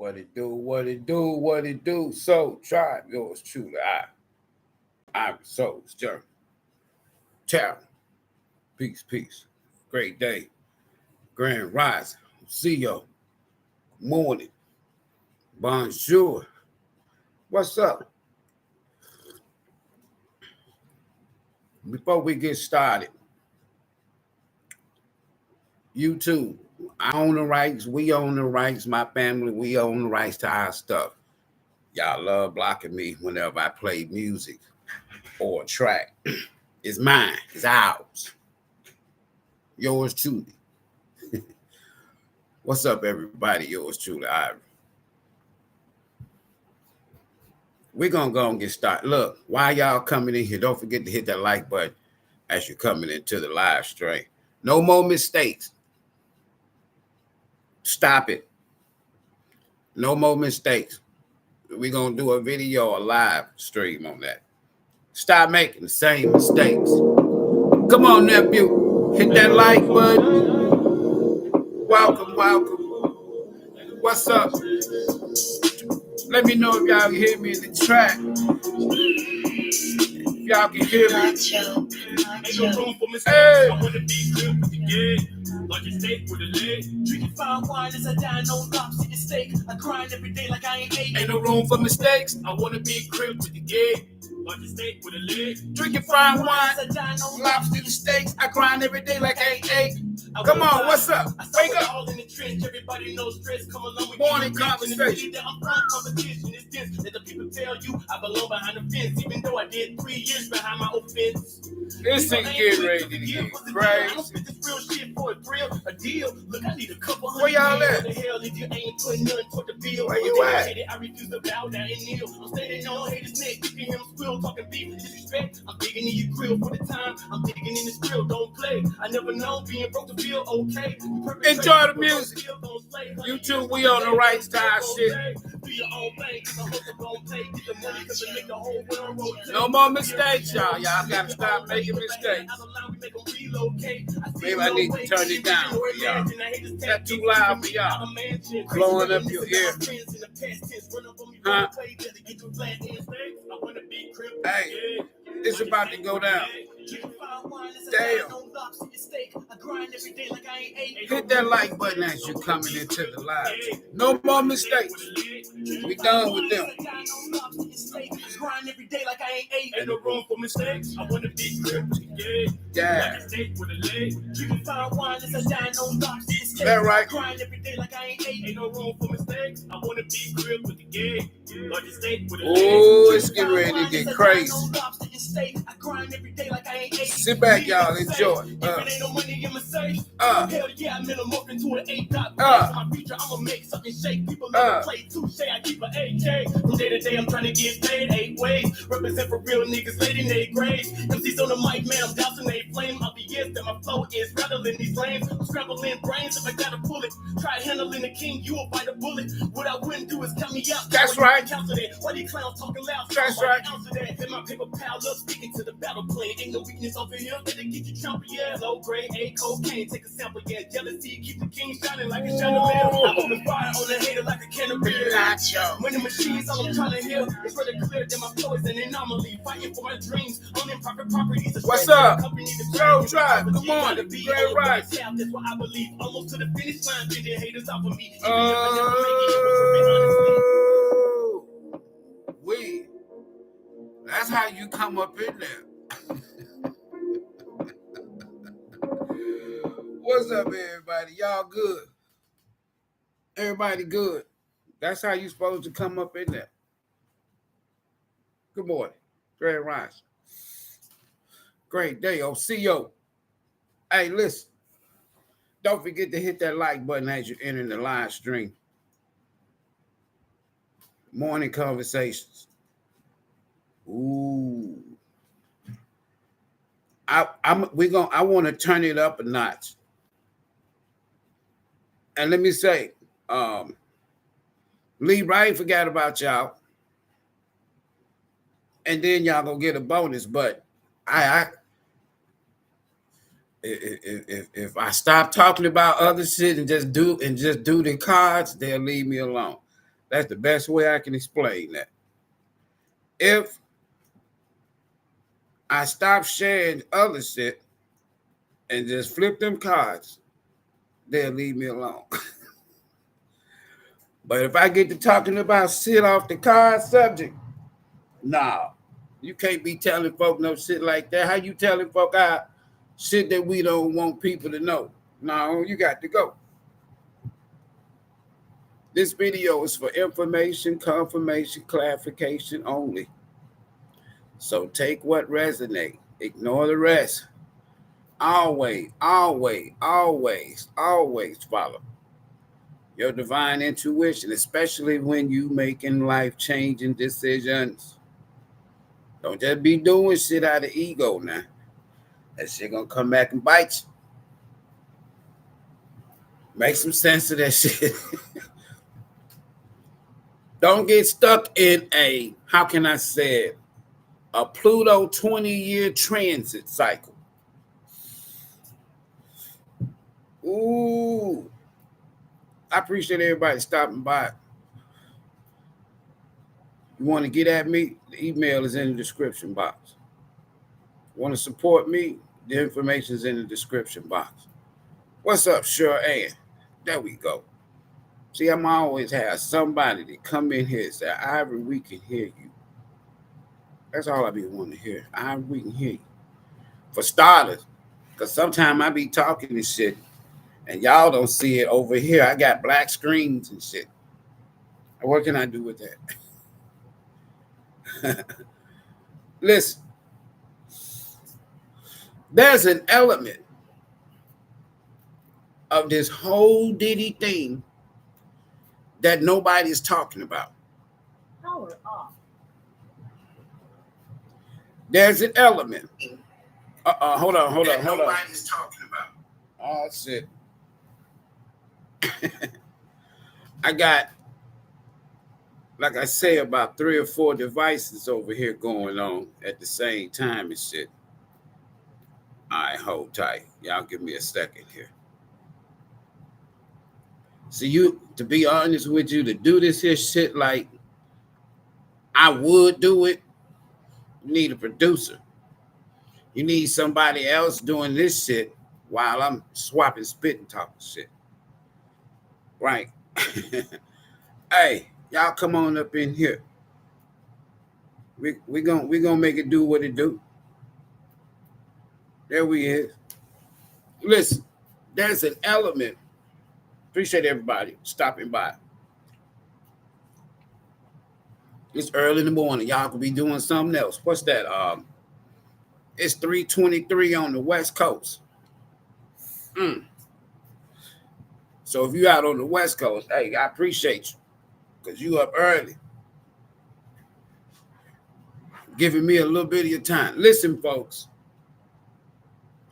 What it do, what it do, what it do. So tribe, yours truly, Ivory Souls Journey. Ciao. Peace, peace. Great day. Grand rising. Osiyo. Morning. Bonjour. What's up? Before we get started, YouTube, I own the rights. We own the rights. My family, we own the rights to our stuff. Y'all love blocking me whenever I play music or a track. It's mine. It's ours. Yours truly. What's up, everybody? Yours truly, Ivory. We're going to go and get started. Look, while y'all coming in here, don't forget to hit that like button as you're coming into the live stream. No more mistakes. Stop it. No more mistakes. We're going to do a video, a live stream on that. Stop making the same mistakes. Come on, nephew. Hit that like button. Welcome, welcome. What's up? Let me know if y'all can hear me in the track. If y'all can hear me. Hey! Like a steak with a leg. Drinking fine wine as I dine on lobster steak. I grind every day like I ain't no room for mistakes. I want to be a crib with the gig. Like a steak with a leg. Drinking fine wine as I dine on lobster steaks. I grind every day like I ain't. Come on, what's up? Wake up. All in the trench, everybody knows stress. Come along with morning conversation. I'm from competition. It's tense. Let the people tell you I belong behind the fence, even though I did 3 years behind my offense. This ain't getting ready to get crazy. I'm spit this real shit for a thrill, a deal. Look, I need a couple hundred. Where y'all at? The hell if you ain't putting nothing toward the bill. Where you at? I refuse to bow down and kneel. I'm standing on haters' neck. You can hear them squeal, talking beef, disrespect. I'm digging in your grill for the time. I'm digging in this grill. Don't play. I never know being broke to feel okay. Enjoy the music. YouTube, we on the right side shit. No more mistakes, y'all. Y'all gotta stop making mistakes. Maybe I need to turn it down for y'all. That's too loud for y'all. Blowing up your ear. Huh? Hey, it's about to go down. Damn. Hit that like button as you're coming into the live. No more mistakes. We done with them. Ain't no room for mistakes. I want to be crib. Yeah. That right. Ain't no room for mistakes. I want to be crib with the gig. Oh, it's getting ready to get crazy. Sit back, y'all. Enjoy. Hell yeah, I'm in a muffin to an 8-dot. My future, I'ma make something shake. People never play touche. I keep an AK. From day to day, I'm trying to get paid 8 ways. Represent for real niggas, late in their graves. MCs on the mic, man, I'm dousing they flame. I'll be yes that my flow is rattling these lanes. I'm scrambling brains if I gotta pull it. Try handling the king, you will bite a bullet. What I wouldn't do is count me out. That's right. Why these clowns talking loud? That's right. Let my paper pile up, speaking to the battle plane. Ain't no weakness over here, better get you trumpy. Yeah, low grade, A cocaine, take a sample. Yeah, jealousy, keep the king shining like a chandelier. I open fire on the hater like a can of beer. When the machines, all I'm trying to hear is rather clear than my flow is an anomaly. Fighting for my dreams on improper properties. What's up? Yo, tribe, come on. Great right. That's what I believe. Almost to the finish line, then the haters off of me. We. That's how you come up in there. What's up, everybody? Y'all good? Everybody good? That's how you supposed to come up in there. Good morning. Great rise. Great day. Osiyo. Hey, listen. Don't forget to hit that like button as you're entering the live stream. Morning conversations. Ooh. I want to turn it up a notch. And let me say, Lee, I ain't forgot about y'all. And then y'all gonna get a bonus. But if I stop talking about other shit and just do the cards, they'll leave me alone. That's the best way I can explain that. If I stop sharing other shit and just flip them cards, they'll leave me alone. But if I get to talking about shit off the card subject, nah, you can't be telling folk no shit like that. How you telling folk out shit that we don't want people to know? No, you got to go. This video is for information, confirmation, clarification only. So take what resonates, ignore the rest. Always, always, always, always follow your divine intuition, especially when you making life-changing decisions. Don't just be doing shit out of ego now. That shit gonna come back and bite you. Make some sense of that shit. Don't get stuck in a, how can I say it, a Pluto 20-year transit cycle. Ooh. I appreciate everybody stopping by. You want to get at me? The email is in the description box. Want to support me? The information is in the description box. What's up, Sure Ann? There we go. See, I'm always have somebody to come in here and say, Ivory, we can hear you. That's all I be wanting to hear. Ivory, we can hear you. For starters, because sometimes I be talking this shit and y'all don't see it over here. I got black screens and shit. What can I do with that? Listen, there's an element of this whole Diddy thing that nobody's talking about. Power off. There's an element. Hold on. Nobody's talking about. Oh, shit. I got, like I say, about 3 or 4 devices over here going on at the same time and shit. All right, hold tight. Y'all give me a second here. So to be honest with you, to do this here shit like I would do it, you need a producer. You need somebody else doing this shit while I'm swapping spit and talking shit. Right. Hey, y'all come on up in here. We gonna make it do what it do. There we is. Listen, there's an element. Appreciate everybody stopping by. It's early in the morning. Y'all could be doing something else. What's that? It's 3:23 on the West Coast. So if you out on the West Coast, hey, I appreciate you because you up early. Giving me a little bit of your time. Listen, folks,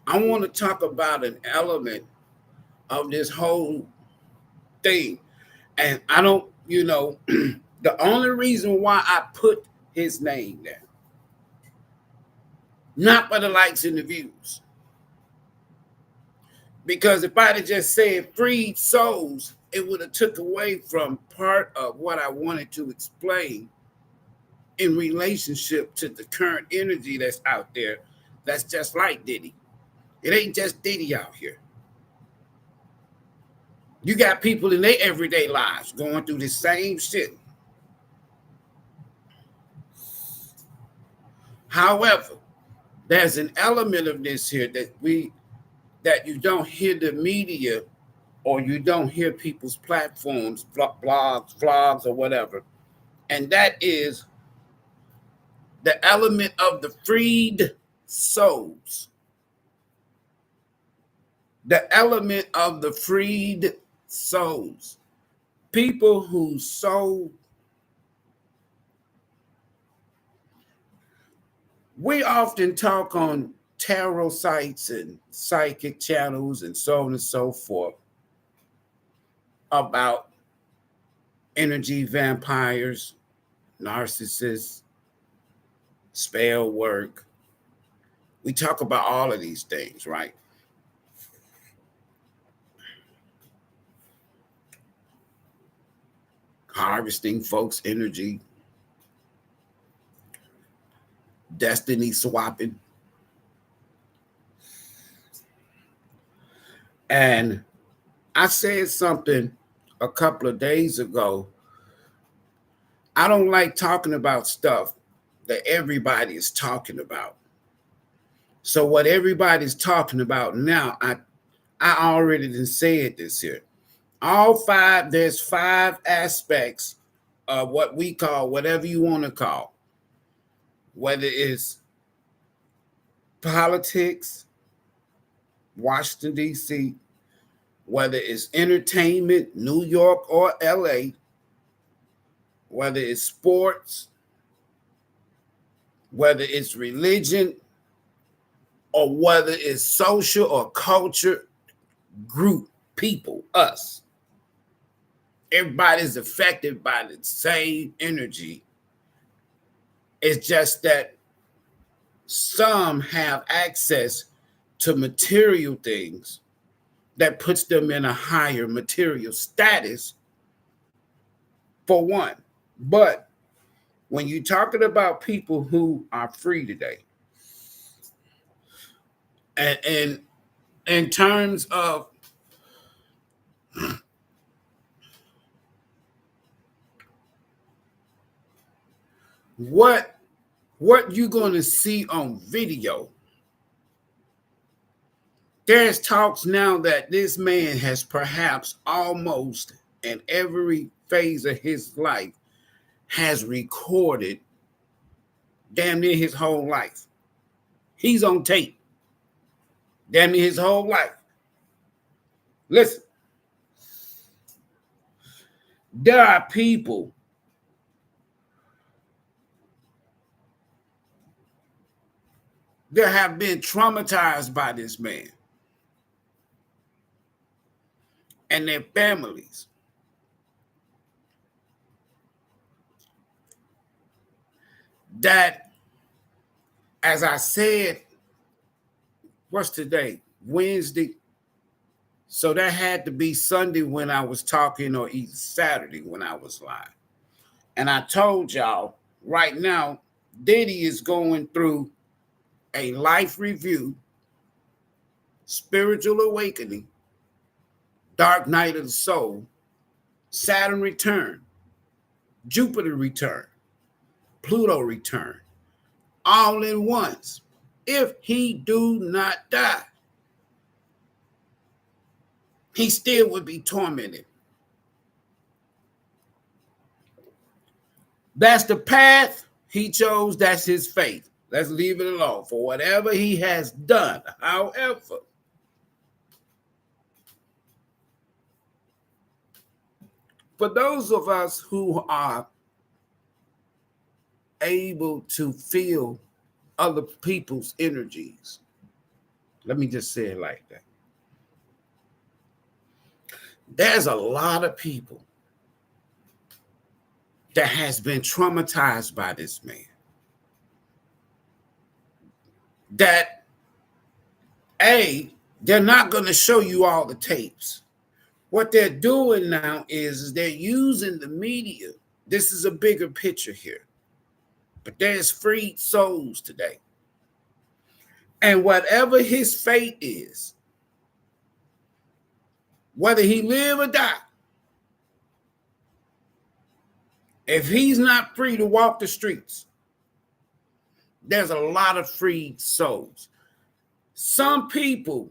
I want to talk about an element of this whole thing. And I don't, the only reason why I put his name there, not for the likes and the views. Because if I'd have just said freed souls, it would have took away from part of what I wanted to explain in relationship to the current energy that's out there that's just like Diddy. It ain't just Diddy out here. You got people in their everyday lives going through the same shit. However, there's an element of this here that you don't hear the media or you don't hear people's platforms, blogs, vlogs, or whatever. And that is the element of the freed souls. The element of the freed souls. People whose soul. We often talk on tarot sites and psychic channels and so on and so forth about energy vampires, narcissists, spell work. We talk about all of these things, right? harvesting folks' energy, destiny swapping. And I said something a couple of days ago. I don't like talking about stuff that everybody is talking about. So what everybody's talking about now, I already done said this here. There's 5 aspects of what we call, whatever you want to call, whether it's politics, Washington, D.C., whether it's entertainment, New York or L.A., whether it's sports, whether it's religion, or whether it's social or culture, group, people, us. Everybody's affected by the same energy. It's just that some have access to material things that puts them in a higher material status, for one. But when you're talking about people who are free today, and in terms of what you're going to see on video, there's talks now that this man has perhaps almost in every phase of his life has recorded damn near his whole life. He's on tape. Damn near his whole life. Listen, there are people that have been traumatized by this man and their families. That, as I said, what's today? Wednesday. So that had to be Sunday when I was talking, or either Saturday when I was live. And I told y'all right now, Diddy is going through a Lyfe-Review, spiritual awakening, dark night of the soul, Saturn return, Jupiter return, Pluto return, all in once. If he do not die, he still would be tormented. That's the path he chose. That's his faith. Let's leave it alone for whatever he has done. However, for those of us who are able to feel other people's energies, let me just say it like that. There's a lot of people that has been traumatized by this man. That, they're not going to show you all the tapes. What they're doing now is they're using the media. This is a bigger picture here. But there's freed souls today. And whatever his fate is, whether he live or die, if he's not free to walk the streets, there's a lot of freed souls. Some people,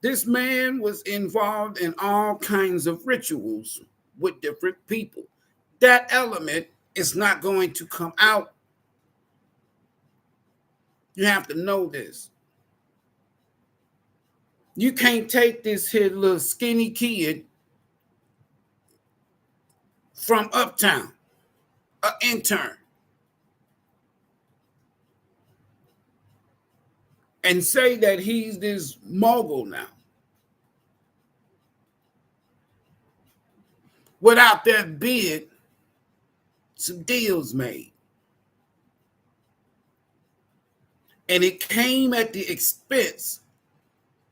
this man was involved in all kinds of rituals with different people. That element is not going to come out. You have to know this. You can't take this here little skinny kid from uptown, an intern, and say that he's this mogul now, without there being some deals made. And it came at the expense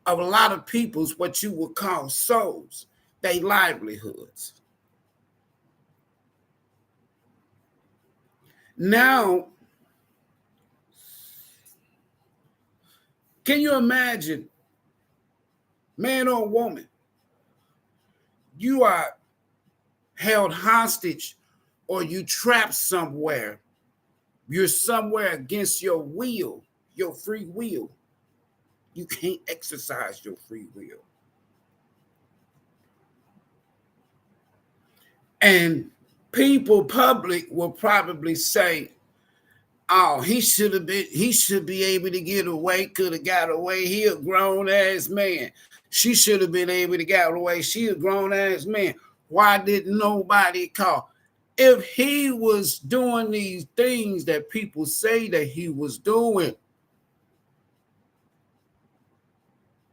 of a lot of people's, what you would call souls, their livelihoods. Now, can you imagine, man or woman, you are held hostage or you trapped somewhere. You're somewhere against your will, your free will. You can't exercise your free will. And people, public, will probably say, oh, he should be able to get away, could have got away. He a grown-ass man. She should have been able to get away. She a grown-ass man. Why didn't nobody call? If he was doing these things that people say that he was doing,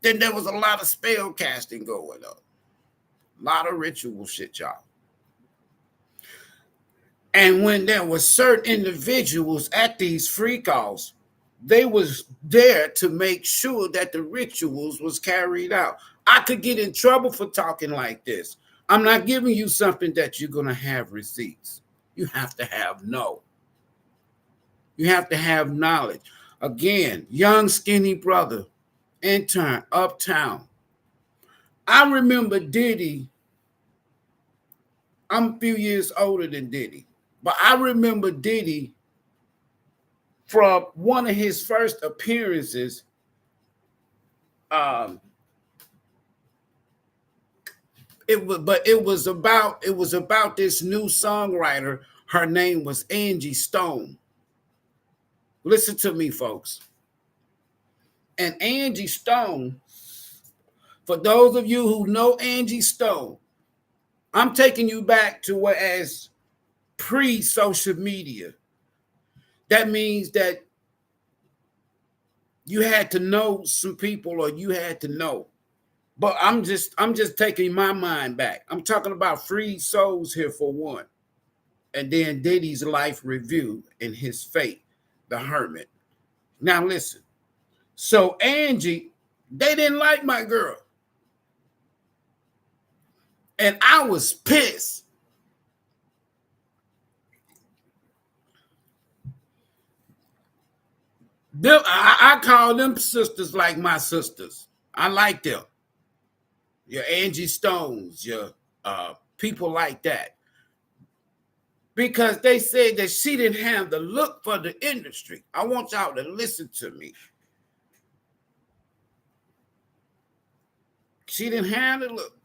then there was a lot of spell casting going on. A lot of ritual shit, y'all. And when there were certain individuals at these free calls, they was there to make sure that the rituals was carried out. I could get in trouble for talking like this. I'm not giving you something that you're going to have receipts. You have to have You have to have knowledge. Again, young, skinny brother, intern, uptown. I remember Diddy. I'm a few years older than Diddy. But I remember Diddy from one of his first appearances. It was about this new songwriter. Her name was Angie Stone. Listen to me, folks. And Angie Stone, for those of you who know Angie Stone, I'm taking you back to what as pre-social media. That means that you had to know some people, or you had to know. But I'm just taking my mind back. I'm talking about Free Souls here for one. And then Diddy's Lyfe-Review and his fate, the Hermit. Now listen. So Angie, they didn't like my girl. And I was pissed. I call them sisters like my sisters. I like them. Your Angie Stones, your people like that. Because they said that she didn't have the look for the industry. I want y'all to listen to me. She didn't have the look.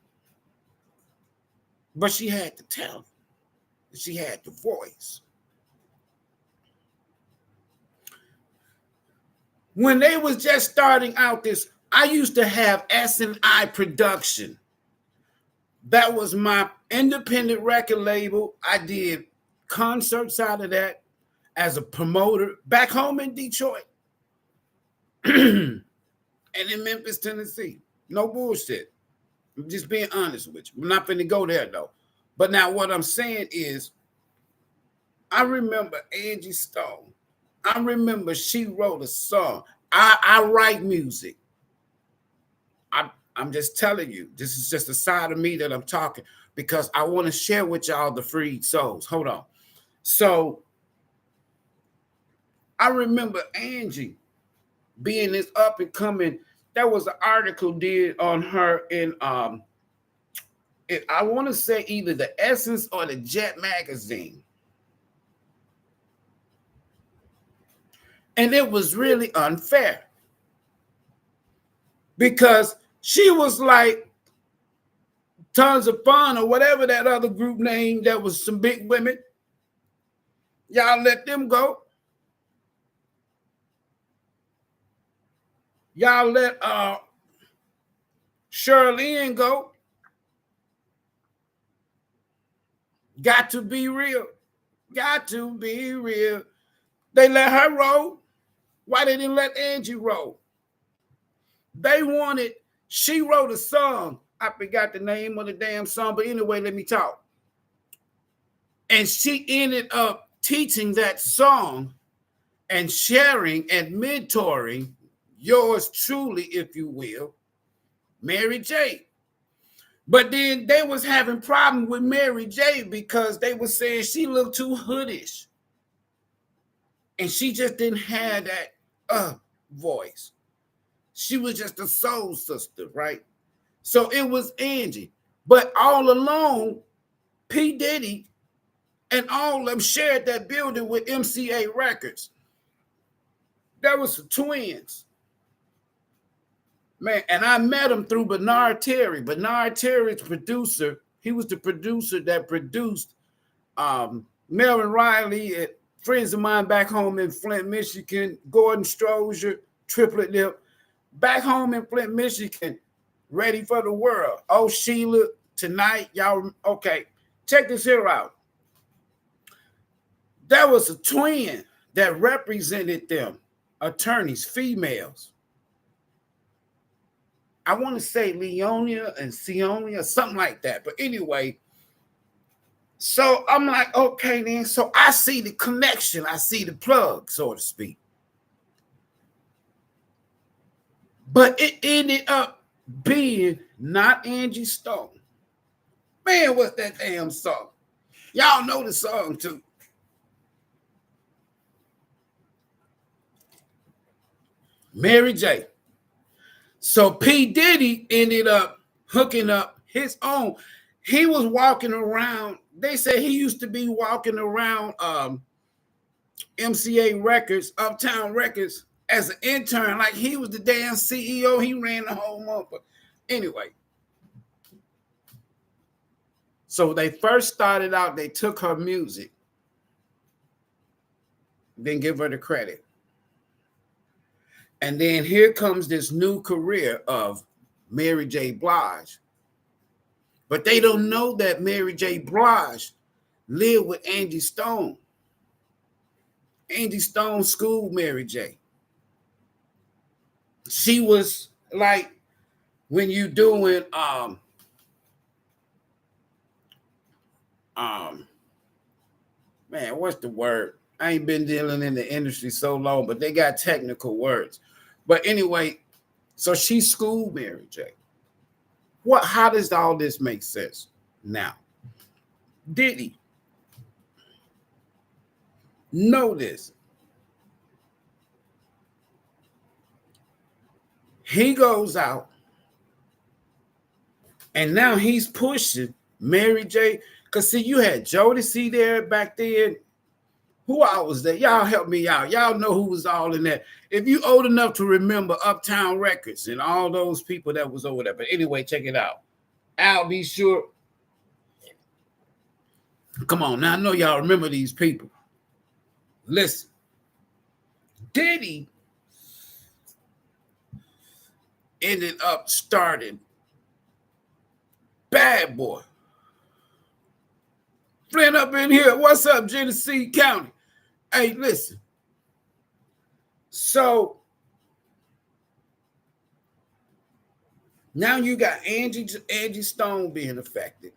But she had the talent. She had the voice. When they was just starting out this, I used to have S&I Production. That was my independent record label. I did concerts out of that as a promoter back home in Detroit and in Memphis, Tennessee. No bullshit. I'm just being honest with you. I'm not finna go there though. But now what I'm saying is, I remember Angie Stone. I remember she wrote a song. I write music. I'm just telling you, this is just a side of me that I'm talking, because I want to share with y'all the freed souls. Hold on. So I remember Angie being this up and coming. There was an article did on her in I want to say either the Essence or the Jet magazine. And it was really unfair because she was like Tons of Fun or whatever that other group name that was some big women. Y'all let them go. Y'all let Shirley go. Got to be real. Got to be real. They let her roll. Why they didn't let Angie roll? They wanted, she wrote a song. I forgot the name of the damn song, but anyway, let me talk. And she ended up teaching that song and sharing and mentoring yours truly, if you will, Mary J. But then they was having problems with Mary J because they were saying she looked too hoodish. And she just didn't have that voice. She was just a soul sister, right? So it was Angie. But all along, P. Diddy and all of them shared that building with MCA Records. That was the twins. Man, and I met him through Bernard Terry. Bernard Terry's producer, he was the producer that produced Melvin Riley and friends of mine back home in Flint, Michigan, Gordon Strozier, Triplet Lip. Back home in Flint, Michigan, Ready for the World. Oh, Sheila, Tonight, y'all, okay. Check this here out. There was a twin that represented them, attorneys, females. I want to say Leonia and Sionia, something like that. But anyway, so I'm like, okay, then. So I see the connection. I see the plug, so to speak. But it ended up being not Angie Stone. Man, what's that damn song? Y'all know the song too. Mary J. So P. Diddy ended up hooking up his own. He was walking around. They said he used to be walking around MCA Records, Uptown Records, as an intern. Like he was the damn CEO. He ran the whole month. Anyway. So they first started out, they took her music. Then give her the credit. And then here comes this new career of Mary J. Blige. But they don't know that Mary J. Blige lived with Angie Stone. Angie Stone schooled Mary J. She was like when you doing man, what's the word? I ain't been dealing in the industry so long, but they got technical words. But anyway, so she schooled Mary J. How does all this make sense? Now, Diddy, know this. He goes out and now he's pushing Mary J. Because see, you had Jodeci there back then. Who all was there? Y'all help me out. Y'all know who was all in there. If you old enough to remember Uptown Records and all those people that was over there. But anyway, check it out. Al, be sure. Come on. Now I know y'all remember these people. Listen. Diddy ended up starting Bad Boy. Flint up in here. What's up, Genesee County? Hey, listen. So now you got Angie Stone being affected.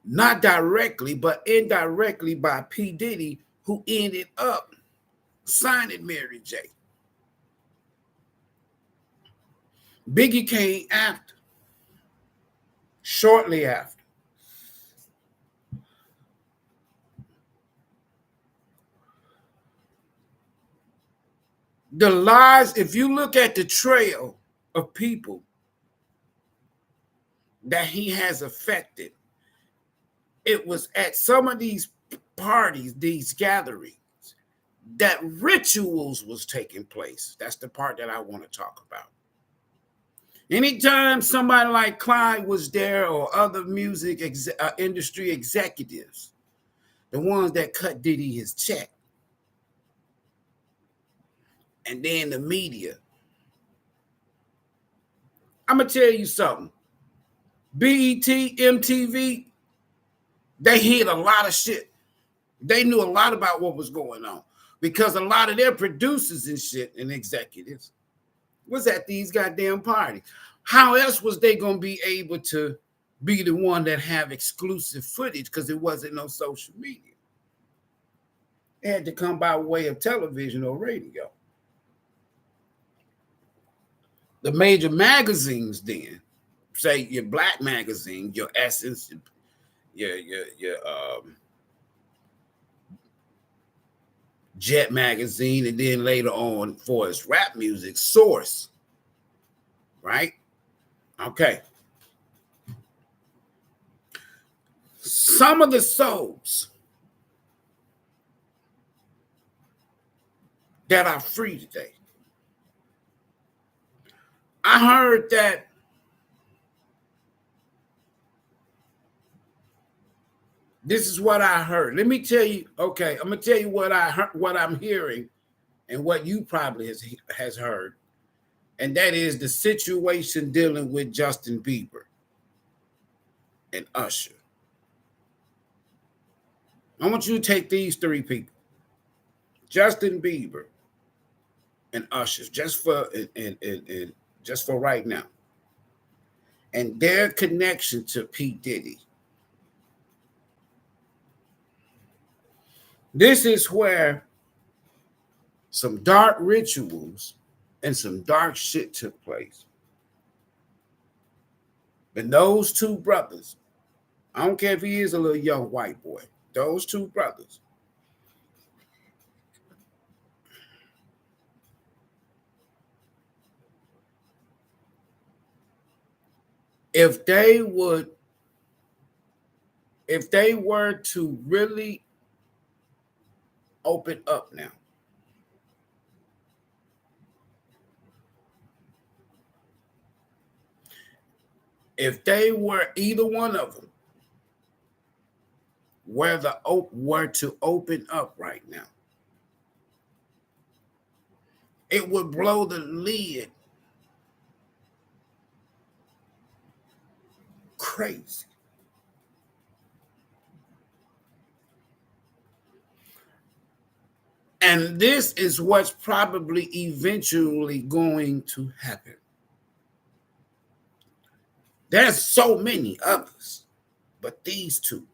Not directly, but indirectly by P. Diddy, who ended up signing Mary J. Biggie came after. Shortly after. The lies, if you look at the trail of people that he has affected, it was at some of these parties, these gatherings, that rituals was taking place. That's the part that I want to talk about. Anytime somebody like Clyde was there or other music industry executives, the ones that cut Diddy his check, and then the media. I'm going to tell you something. BET, MTV, they hid a lot of shit. They knew a lot about what was going on because a lot of their producers and shit and executives was at these goddamn parties. How else was they going to be able to be the one that have exclusive footage because it wasn't no social media? It had to come by way of television or radio. The major magazines then, say your Black magazine, your Essence, your Jet Magazine, and then later on for his rap music, Source. Right? Okay. Some of the souls that are free today. I heard that this is what I heard. Let me tell you, okay, I'm gonna tell you what I heard, what I'm hearing, and what you probably has heard. And that is the situation dealing with Justin Bieber and Usher. I want you to take these three people, Justin Bieber and Usher, just for and just for right now, and their connection to P. Diddy. This is where some dark rituals and some dark shit took place. But those two brothers, I don't care if he is a little young white boy, those two brothers, if they were to really open up now, if they were, either one of them were to open up right now, it would blow the lid crazy. And this is what's probably eventually going to happen. There's so many others, but these two.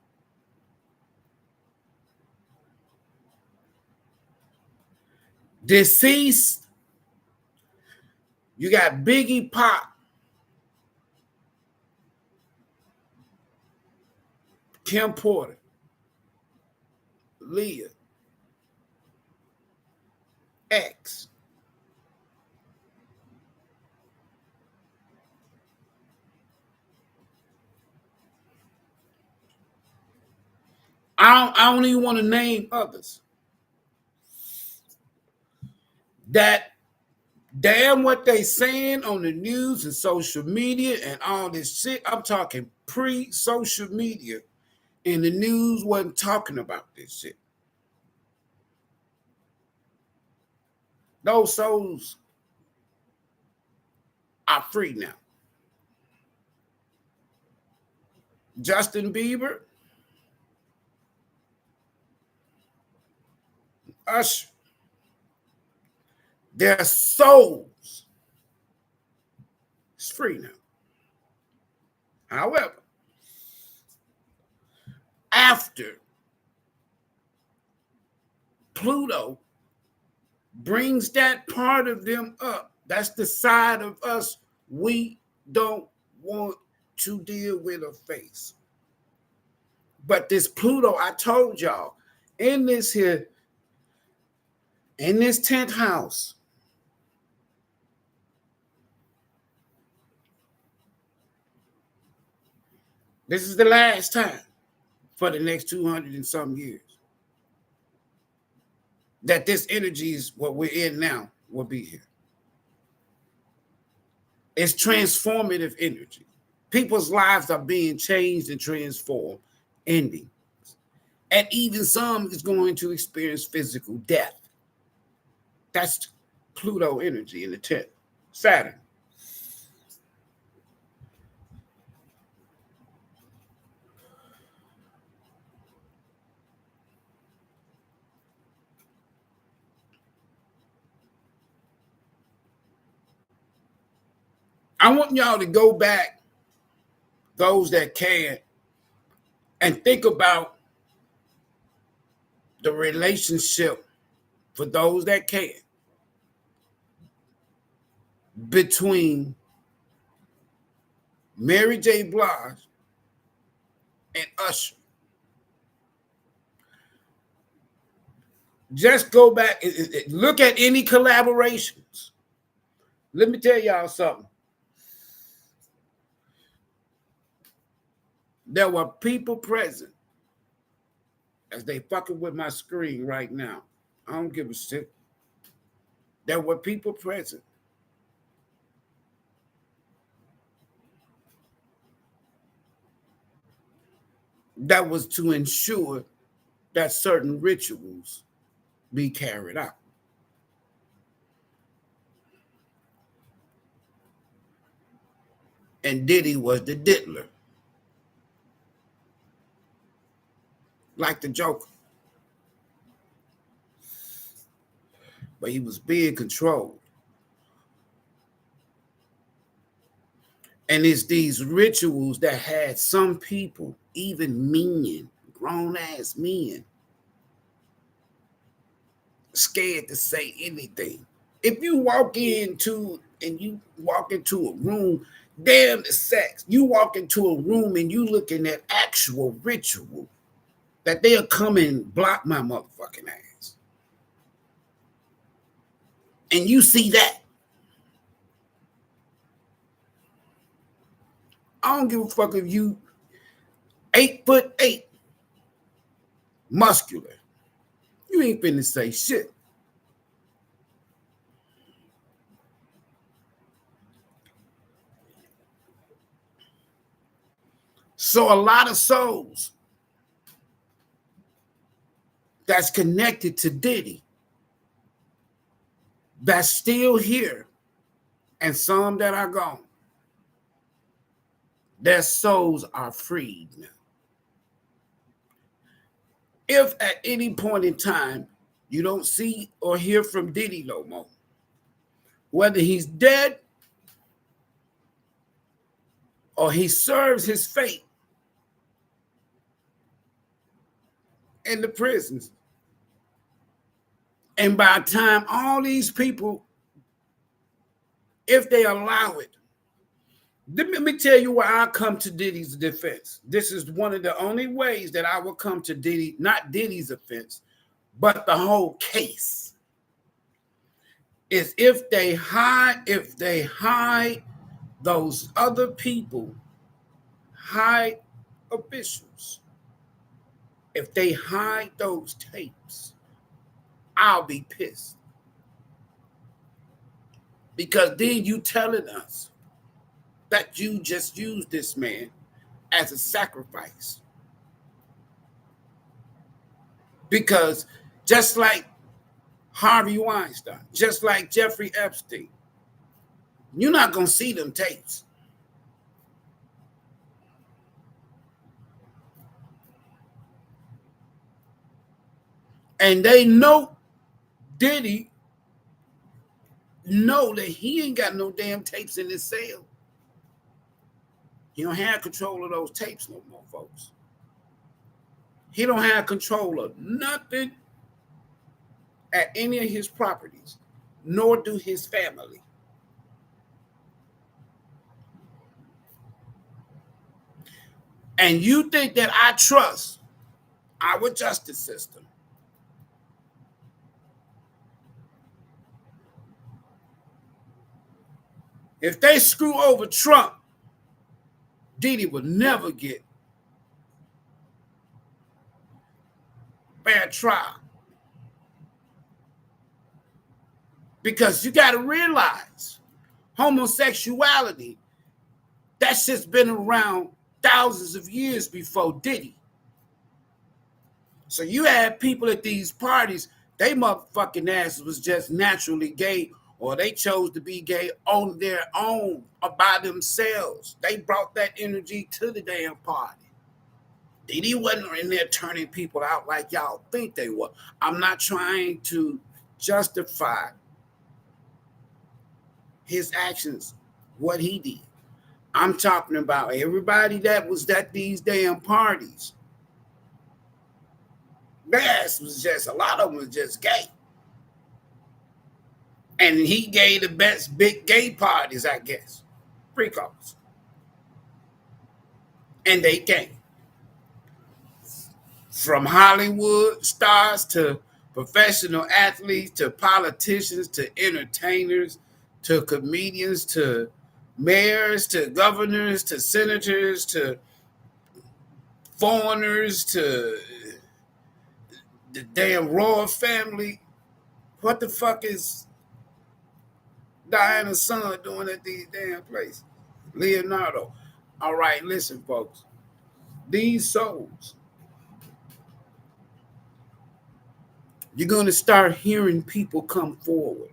Deceased, you got Biggie Pop, Kim Porter, Leah, X. I don't even want to name others. That damn what they saying on the news and social media and all this shit. I'm talking pre-social media, and the news wasn't talking about this shit. Those souls are free now. Justin Bieber, Usher, their souls is free now. However, after Pluto brings that part of them up, that's the side of us we don't want to deal with or face. But this Pluto, I told y'all, in this 10th house, this is the last time for the next 200 and some years that this energy is what we're in now will be here. It's transformative energy. People's lives are being changed and transformed, ending. And even some is going to experience physical death. That's Pluto energy in the 10th. Saturn. I want y'all to go back, those that can, and think about the relationship, for those that can, between Mary J. Blige and Usher. Just go back, look at any collaborations. Let me tell y'all something. There were people present as they fucking with my screen right now. I don't give a shit. There were people present that was to ensure that certain rituals be carried out. And Diddy was the diddler. Like the Joker. But he was being controlled. And it's these rituals that had some people, even men, grown-ass men, scared to say anything. If you walk into a room, damn the sex, you walk into a room and you looking at actual ritual, that they'll come and block my motherfucking ass. And you see that. I don't give a fuck if you 8'8", muscular. You ain't finna say shit. So a lot of souls that's connected to Diddy, that's still here, and some that are gone, their souls are freed now. If at any point in time you don't see or hear from Diddy no more, whether he's dead or he serves his fate in the prisons, and by the time all these people, if they allow it, let me tell you why I come to Diddy's defense. This is one of the only ways that I will come to Diddy, not Diddy's defense, but the whole case. Is if they hide those other people, high officials, if they hide those tapes, I'll be pissed. Because then you telling us that you just used this man as a sacrifice. Because just like Harvey Weinstein, just like Jeffrey Epstein, you're not going to see them tapes. And they know Diddy know that he ain't got no damn tapes in his cell. He don't have control of those tapes no more, folks. He don't have control of nothing at any of his properties, nor do his family. And you think that I trust our justice system? If they screw over Trump, Diddy would never get fair trial. Because you got to realize, homosexuality, that shit's been around thousands of years before Diddy. So you had people at these parties, they motherfucking asses was just naturally gay, or they chose to be gay on their own or by themselves. They brought that energy to the damn party. Diddy wasn't in there turning people out like y'all think they were. I'm not trying to justify his actions, what he did. I'm talking about everybody that was at these damn parties. Their ass was just, a lot of them was just gay. And he gave the best big gay parties, I guess. Free calls. And they came. From Hollywood stars to professional athletes to politicians to entertainers to comedians to mayors to governors to senators to foreigners to the damn royal family. What the fuck is Diana's son doing at these damn places? Leonardo. All right, listen, folks. These souls, you're going to start hearing people come forward.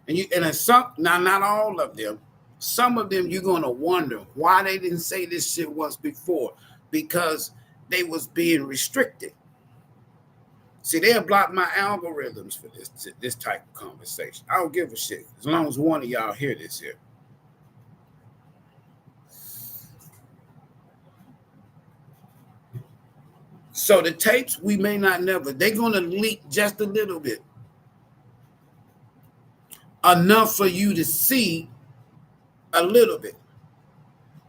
And some, now not all of them, some of them you're going to wonder why they didn't say this shit once before, because they was being restricted. See, they'll block my algorithms for this type of conversation. I don't give a shit as long as one of y'all hear this here. So the tapes we may not never, they're going to leak just a little bit. Enough for you to see a little bit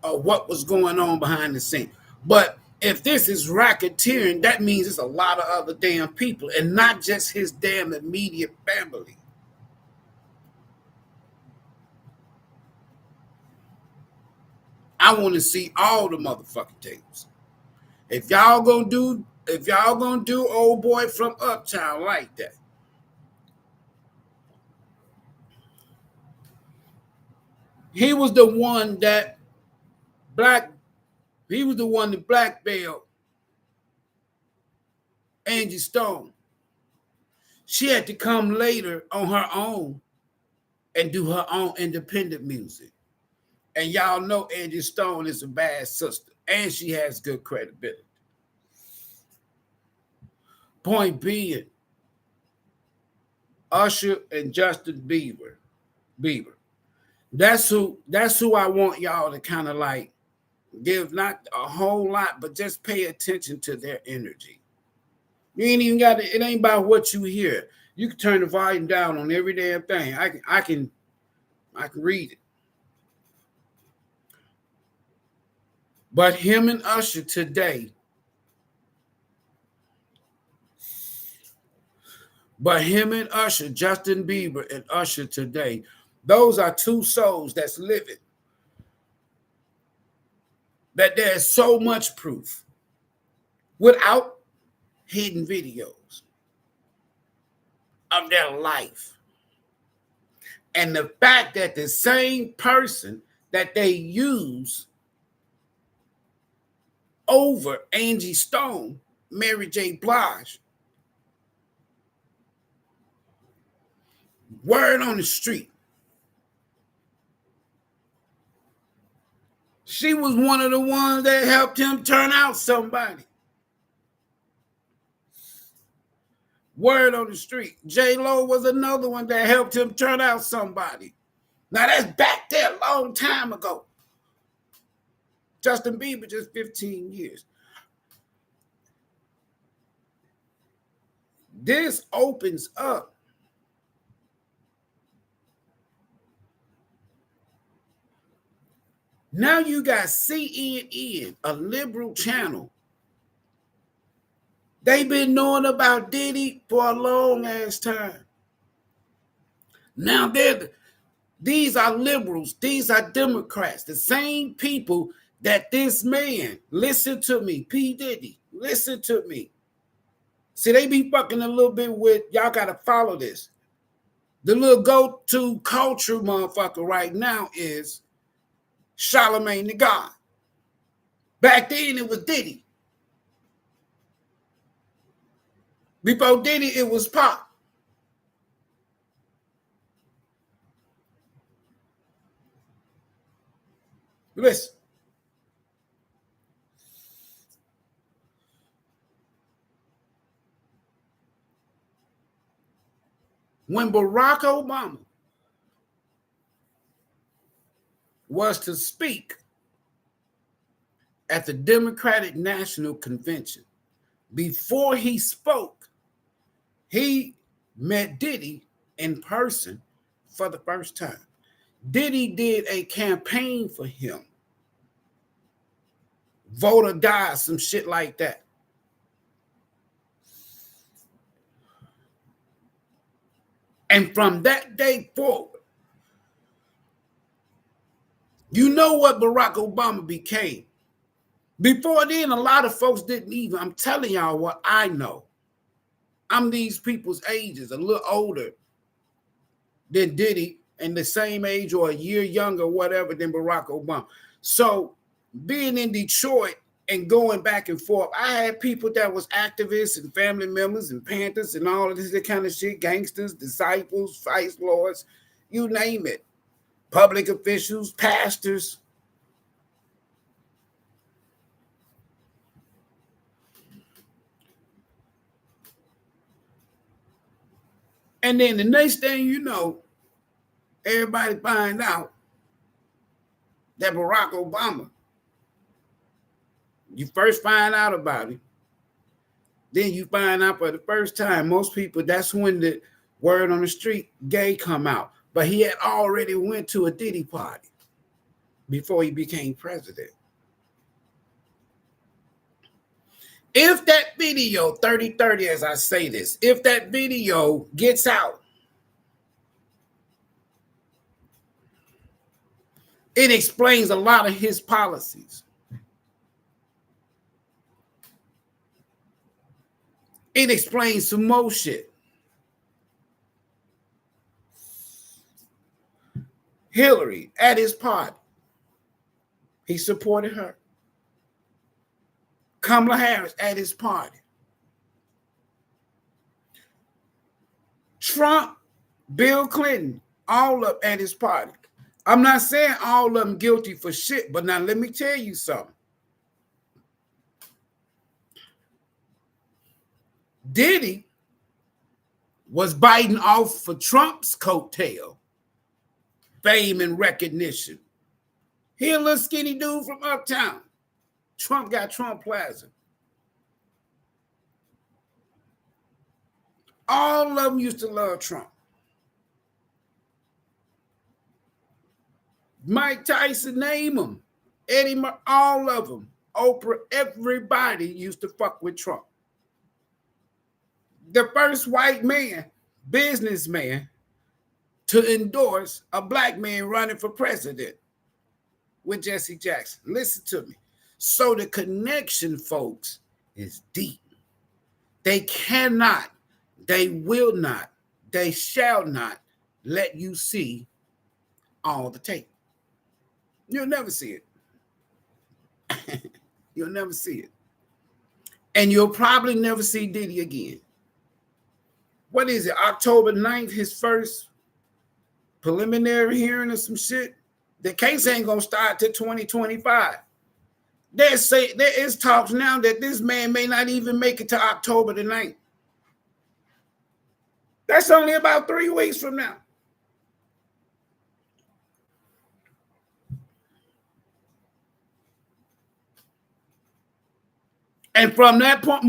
of what was going on behind the scene. But if this is racketeering, that means it's a lot of other damn people and not just his damn immediate family. I want to see all the motherfucking tapes. If y'all gonna do old boy from Uptown like that, he was the one that blackmailed Angie Stone. She had to come later on her own and do her own independent music. And y'all know Angie Stone is a bad sister, and she has good credibility. Point being, Usher and Justin Bieber. That's who I want y'all to kind of like give not a whole lot, but just pay attention to their energy. You ain't even got it ain't about what you hear. You can turn the volume down on every damn thing. I can read it. But him and Usher today, Justin Bieber and Usher today, those are two souls that's living. That there's so much proof without hidden videos of their life. And the fact that the same person that they use over Angie Stone, Mary J. Blige, word on the street, she was one of the ones that helped him turn out somebody. Word on the street. J-Lo was another one that helped him turn out somebody. Now that's back there a long time ago. Justin Bieber just 15 years. This opens up now you got CNN, a liberal channel. They've been knowing about Diddy for a long ass time. Now these are liberals, these are Democrats, the same people that this man, listen to me, P. Diddy, listen to me. See, they be fucking a little bit with, y'all got to follow this. The little go-to culture motherfucker right now is Charlemagne the God. Back then, it was Diddy. Before Diddy, it was Pop. Listen. When Barack Obama was to speak at the Democratic National Convention, before he spoke, he met Diddy in person for the first time. Diddy did a campaign for him. Vote or die, some shit like that. And from that day forward, you know what Barack Obama became. Before then, a lot of folks didn't even. I'm telling y'all what I know. I'm these people's ages, a little older than Diddy and the same age or a year younger, whatever, than Barack Obama. So being in Detroit and going back and forth, I had people that was activists and family members and Panthers and all of this kind of shit, gangsters, disciples, vice lords, you name it, public officials, pastors. And then the next thing you know, everybody find out that Barack Obama, you first find out about it, then you find out for the first time. Most people, that's when the word on the street, gay, come out. But he had already went to a Diddy party before he became president. If that video, 30-30, as I say this, if that video gets out, it explains a lot of his policies. It explains some more shit. Hillary at his party, he supported her. Kamala Harris at his party. Trump, Bill Clinton, all up at his party. I'm not saying all of them guilty for shit, but now let me tell you something. Diddy was biting off for Trump's coattail, fame and recognition. He a little skinny dude from uptown. Trump got Trump Plaza. All of them used to love Trump. Mike Tyson, name them. Eddie, all of them. Oprah, everybody used to fuck with Trump. The first white man, businessman, to endorse a black man running for president with Jesse Jackson. Listen to me. So the connection, folks, is deep. They cannot, they will not, they shall not let you see all the tape. You'll never see it. You'll never see it. And you'll probably never see Diddy again. What is it? October 9th, his first preliminary hearing or some shit? The case ain't going to start till 2025. There is talks now that this man may not even make it to October the 9th. That's only about 3 weeks from now. And from that point,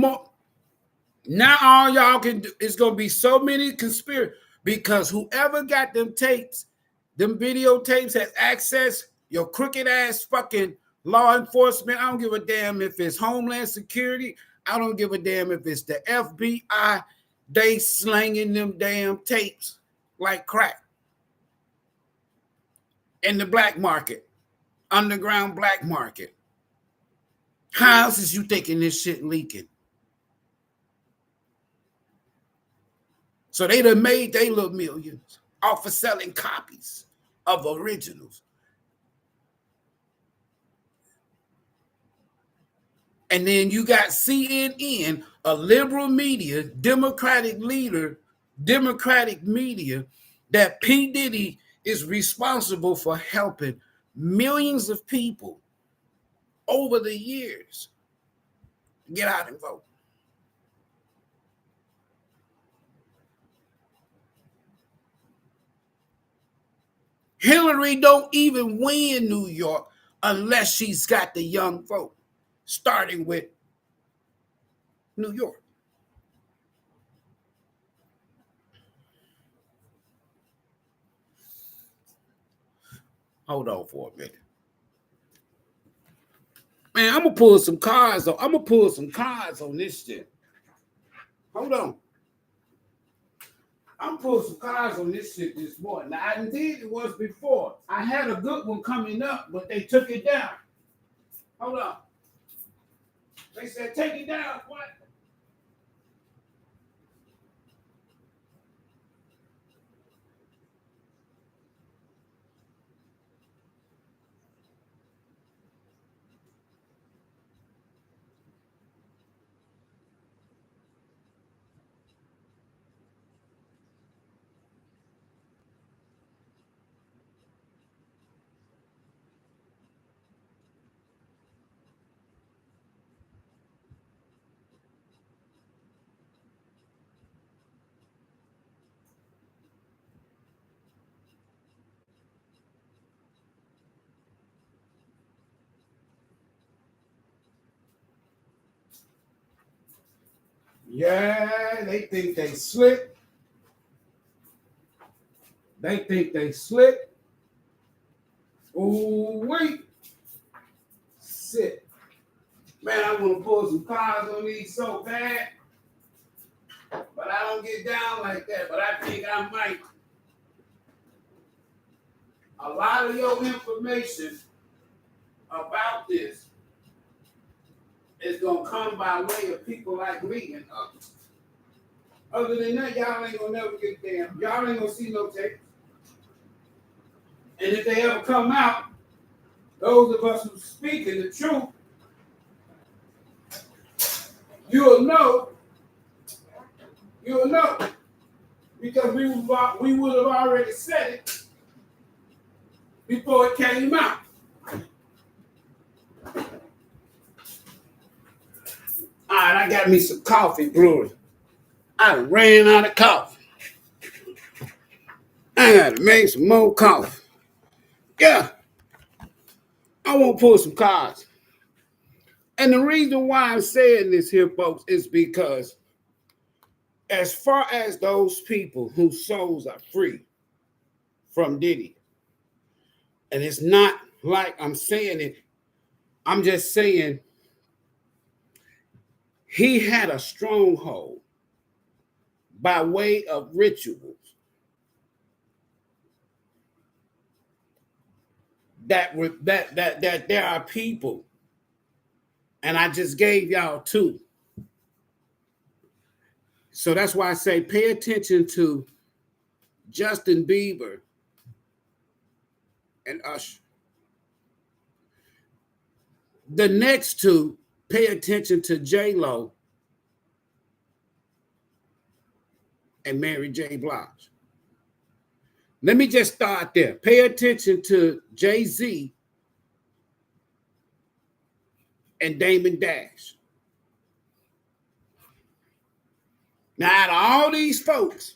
now all y'all can do is going to be so many conspiracies, because whoever got them tapes, them videotapes, has access. Your crooked ass fucking law enforcement. I don't give a damn if it's Homeland Security. I don't give a damn if it's the FBI. They slanging them damn tapes like crack in the black market, underground black market. How else is you thinking this shit leaking? So they done made their little millions off of selling copies of originals. And then you got CNN, a liberal media, Democratic leader, Democratic media, that P. Diddy is responsible for helping millions of people over the years get out and vote. Hillary don't even win New York unless she's got the young vote, starting with New York. Hold on for a minute. Man, I'm gonna pull some cards on this shit. Hold on. I'm pulling some cards on this shit this morning. Now, indeed, it was before. I had a good one coming up, but they took it down. Hold on. They said, take it down. What? Yeah, they think they slick. They think they slick. Ooh, wait. Shit. Man, I want to pull some cards on these so bad. But I don't get down like that. But I think I might. A lot of your information about this is going to come by way of people like me and others. Other than that, y'all ain't going to never get damn. Y'all ain't going to see no tapes. And if they ever come out, those of us who speaking the truth, you'll know. You'll know. Because we would have already said it before it came out. All right, I got me some coffee brewing. I ran out of coffee. I got to make some more coffee. Yeah, I want to pull some cards. And the reason why I'm saying this here, folks, is because as far as those people whose souls are free from Diddy, and it's not like I'm saying it, I'm just saying he had a stronghold by way of rituals that there are people, and I just gave y'all two. So that's why I say pay attention to Justin Bieber and Usher. The next two, pay attention to J-Lo and Mary J. Blige. Let me just start there. Pay attention to Jay-Z and Damon Dash. Now, out of all these folks,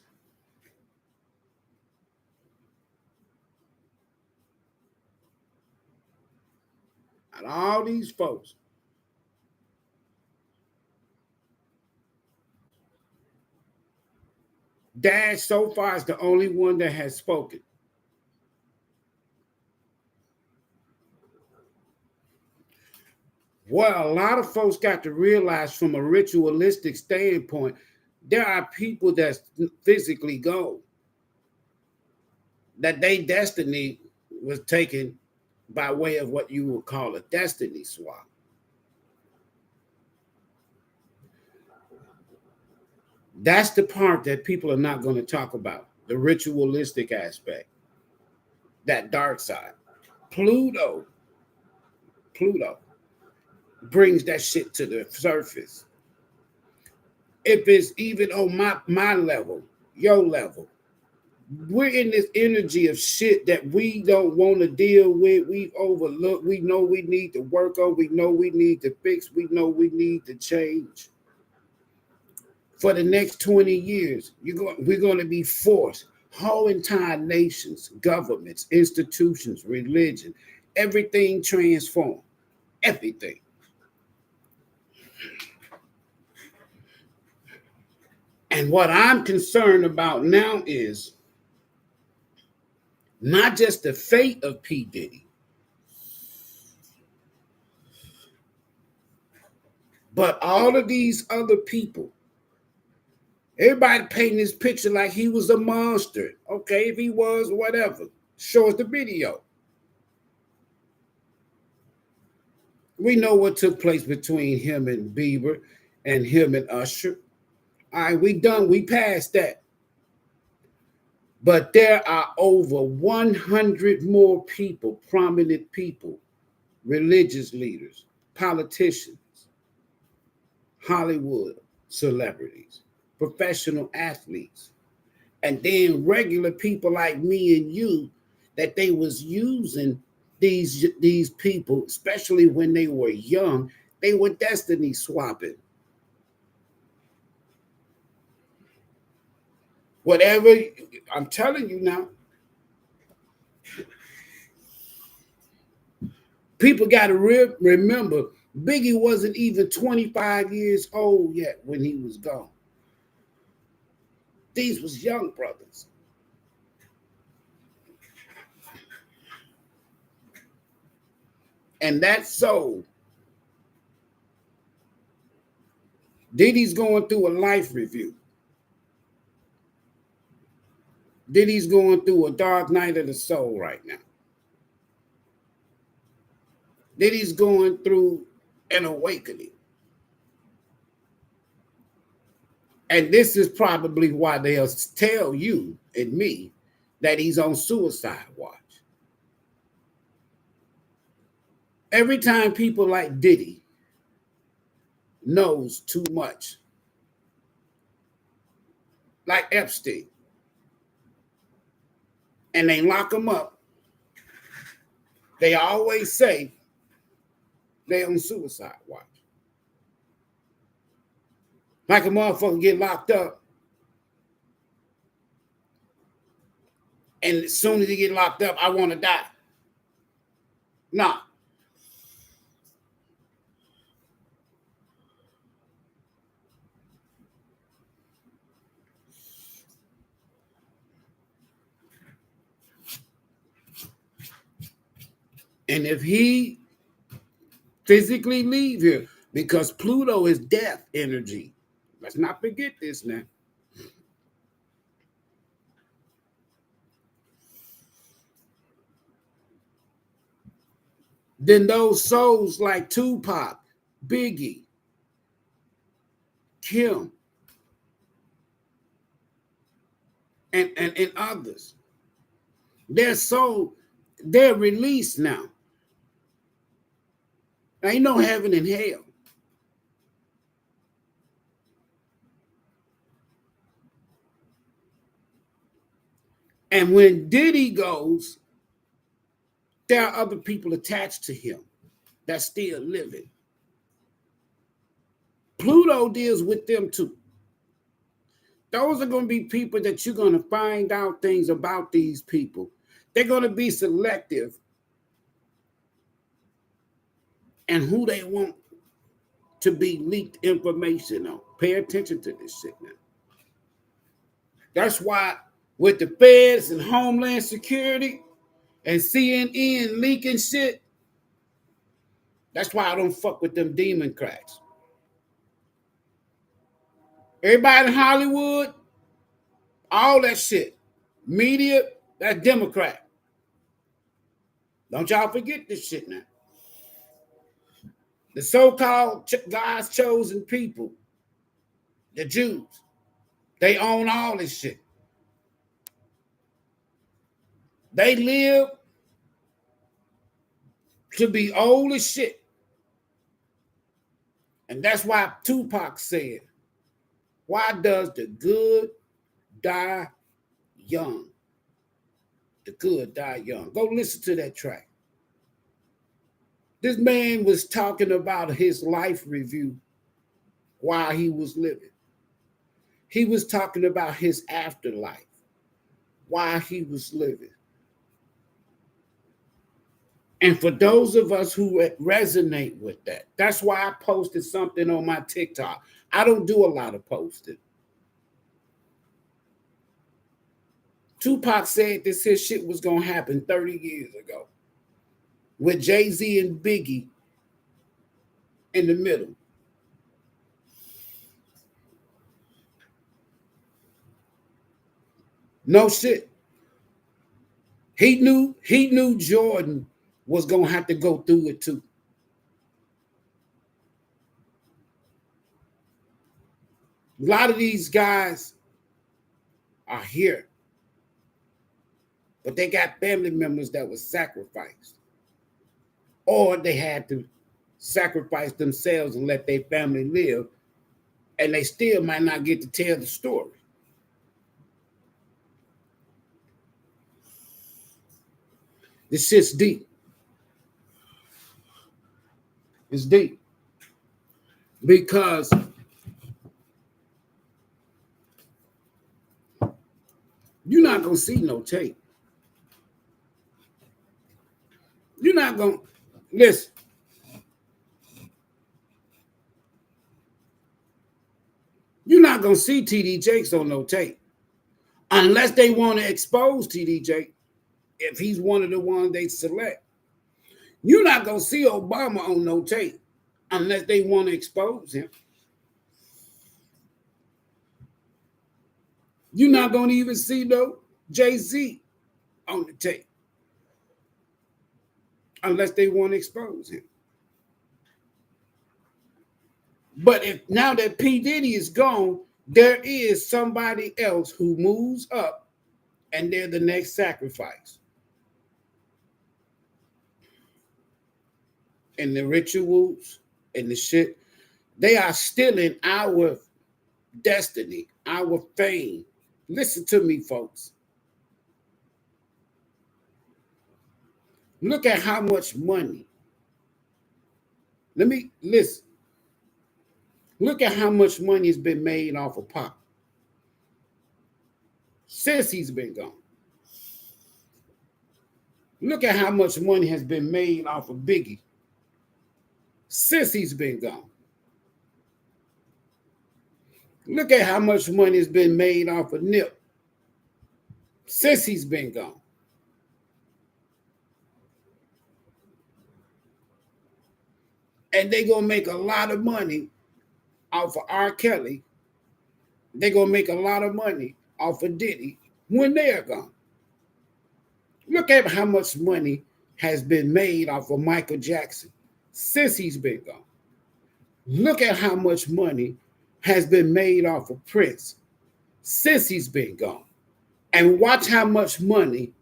Dash so far is the only one that has spoken. Well, a lot of folks got to realize from a ritualistic standpoint, there are people that's physically gone, that their destiny was taken by way of what you would call a destiny swap. That's the part that people are not going to talk about, the ritualistic aspect, that dark side. Pluto brings that shit to the surface. If it's even on my level, your level, we're in this energy of shit that we don't want to deal with. We've overlooked. We know we need to work on. We know we need to fix. We know we need to change. For the next 20 years, we're going to be forced. Whole entire nations, governments, institutions, religion, everything transformed. Everything. And what I'm concerned about now is not just the fate of P. Diddy, but all of these other people Everybody painting this picture like he was a monster. Okay, if he was, whatever. Show us the video. We know what took place between him and Bieber and him and Usher. All right, we done. We passed that. But there are over 100 more people, prominent people, religious leaders, politicians, Hollywood celebrities, professional athletes, and then regular people like me and you that they was using these people, especially when they were young, they were destiny swapping. Whatever, I'm telling you now, people got to remember, Biggie wasn't even 25 years old yet when he was gone. These was young brothers. And that's so. Diddy's going through a life review. Diddy's going through a dark night of the soul right now. Diddy's going through an awakening. And this is probably why they'll tell you and me that he's on suicide watch. Every time people like Diddy knows too much, like Epstein, and they lock him up, they always say they on suicide watch. Like a motherfucker get locked up, and as soon as he get locked up, I want to die. Nah. And if he physically leave here, because Pluto is death energy. Let's not forget this now. Then those souls like Tupac, Biggie, Kim, and others, their soul, they're released now. Ain't no heaven and hell. And when Diddy goes, there are other people attached to him that's still living. Pluto deals with them too. Those are going to be people that you're going to find out things about these people. They're going to be selective and who they want to be leaked information on. Pay attention to this shit now. That's why with the feds and Homeland Security and CNN leaking shit, that's why I don't fuck with them demon cracks. Everybody in Hollywood, all that shit, media, that's Democrat. Don't y'all forget this shit now. The so-called God's chosen people, the Jews, they own all this shit. They live to be old as shit. And that's why Tupac said, why does the good die young? The good die young. Go listen to that track. This man was talking about his life review while he was living. He was talking about his afterlife while he was living. And for those of us who resonate with that, that's why I posted something on my TikTok. I don't do a lot of posting. Tupac said this his shit was going to happen 30 years ago with Jay-Z and Biggie in the middle. No shit. He knew Jordan was gonna have to go through it too. A lot of these guys are here, but they got family members that were sacrificed, or they had to sacrifice themselves and let their family live, and they still might not get to tell the story. This shit's deep. It's deep. Because you're not going to see no tape. You're not going to, listen. You're not going to see TD Jakes on no tape. Unless they want to expose TD Jake, if he's one of the ones they select. You're not going to see Obama on no tape unless they want to expose him. You're not going to even see no Jay-Z on the tape unless they want to expose him. But if now that P. Diddy is gone, there is somebody else who moves up and they're the next sacrifice. And the rituals and the shit, they are stealing our destiny, our fame. Listen to me, folks. Look at how much money. Let me listen. Look at how much money has been made off of Pop since he's been gone. Look at how much money has been made off of Biggie since he's been gone. Look at how much money has been made off of Nip since he's been gone. And they're going to make a lot of money off of R. Kelly. They're going to make a lot of money off of Diddy when they're gone. Look at how much money has been made off of Michael Jackson since he's been gone. Look at how much money has been made off of Prince since he's been gone. And watch how much money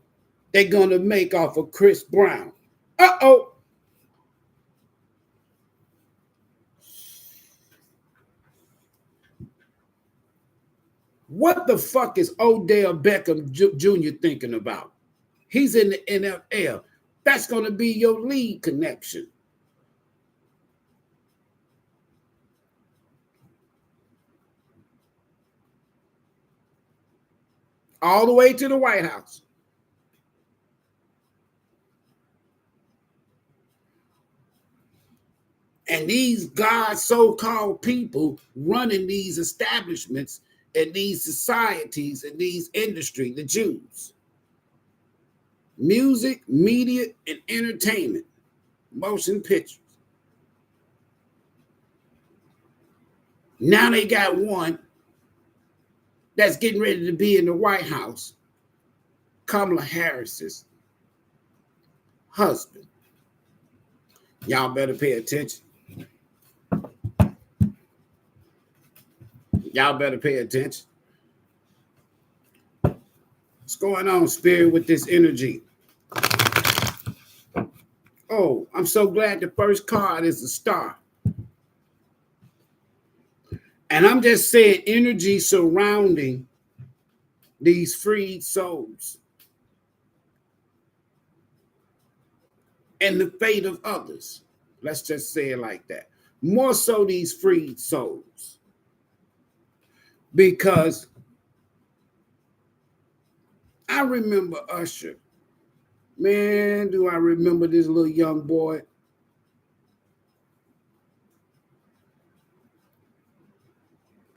they're going to make off of Chris Brown. Uh-oh. What the fuck is Odell Beckham Jr. thinking about? He's in the NFL. That's going to be your lead connection. All the way to the White House. And these God's so-called people running these establishments and these societies and these industry, the Jews. Music, media, and entertainment. Motion pictures. Now they got one that's getting ready to be in the White House. Kamala Harris's husband. Y'all better pay attention. Y'all better pay attention. What's going on, Spirit, with this energy? Oh, I'm so glad the first card is a star. And I'm just saying energy surrounding these freed souls and the fate of others. Let's just say it like that. More so these freed souls. Because I remember Usher. Man, do I remember this little young boy.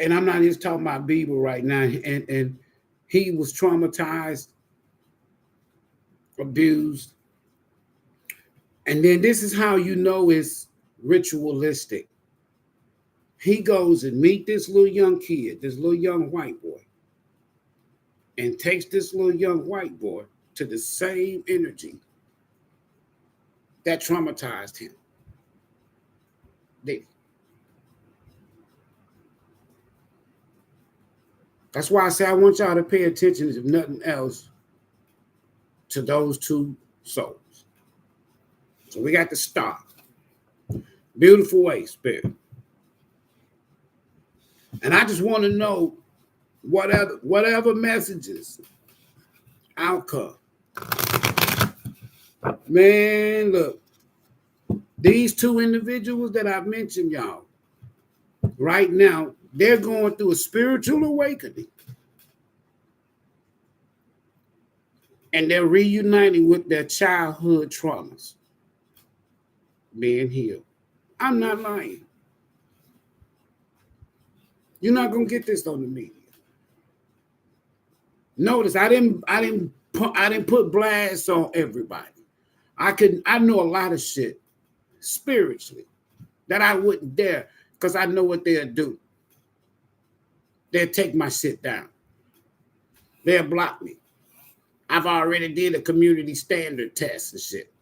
And I'm not just talking about Bieber right now. And he was traumatized, abused. And then this is how you know it's ritualistic. He goes and meet this little young kid, this little young white boy. and takes this little young white boy to the same energy that traumatized him. That's why I say I want y'all to pay attention, if nothing else, to those two souls. So we got to start. Beautiful way, Spirit. And I just want to know whatever messages, outcome. Man, look, these two individuals that I've mentioned, y'all, right now, they're going through a spiritual awakening. And they're reuniting with their childhood traumas being healed. I'm not lying. You're not gonna get this on the media. Notice I didn't put blasts on everybody. I know a lot of shit spiritually that I wouldn't dare, because I know what they'll do. They'll take my shit down. They'll block me. I've already did a community standard test and shit.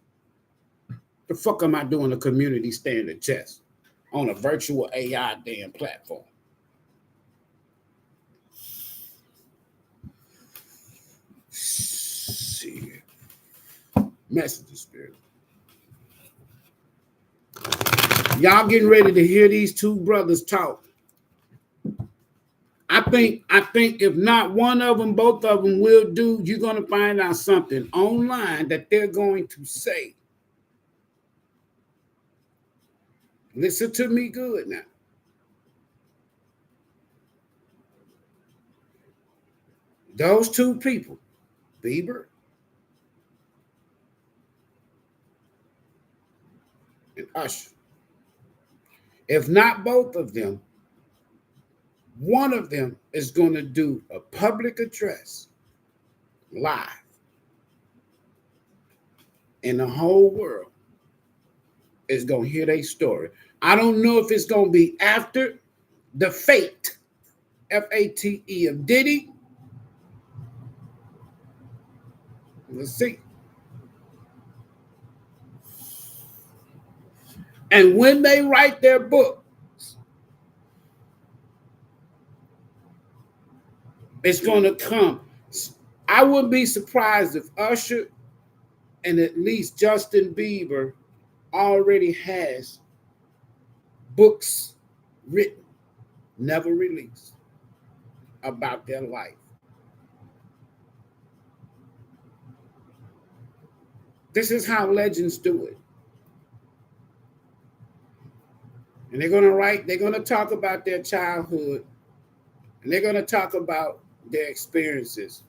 The fuck am I doing a community standard test on a virtual AI damn platform? Shit. Messenger Spirit. Y'all getting ready to hear these two brothers talk. I think if not one of them, both of them will do. You're going to find out something online that they're going to say. Listen to me good now. Those two people, Bieber and Usher, if not both of them, one of them is going to do a public address live, and the whole world is going to hear their story. I don't know if it's going to be after the fate, F-A-T-E, of Diddy. Let's see. And when they write their book, it's going to come. I wouldn't be surprised if Usher and at least Justin Bieber already has books written, never released, about their life. This is how legends do it. And they're going to talk about their childhood, and they're going to talk about their experiences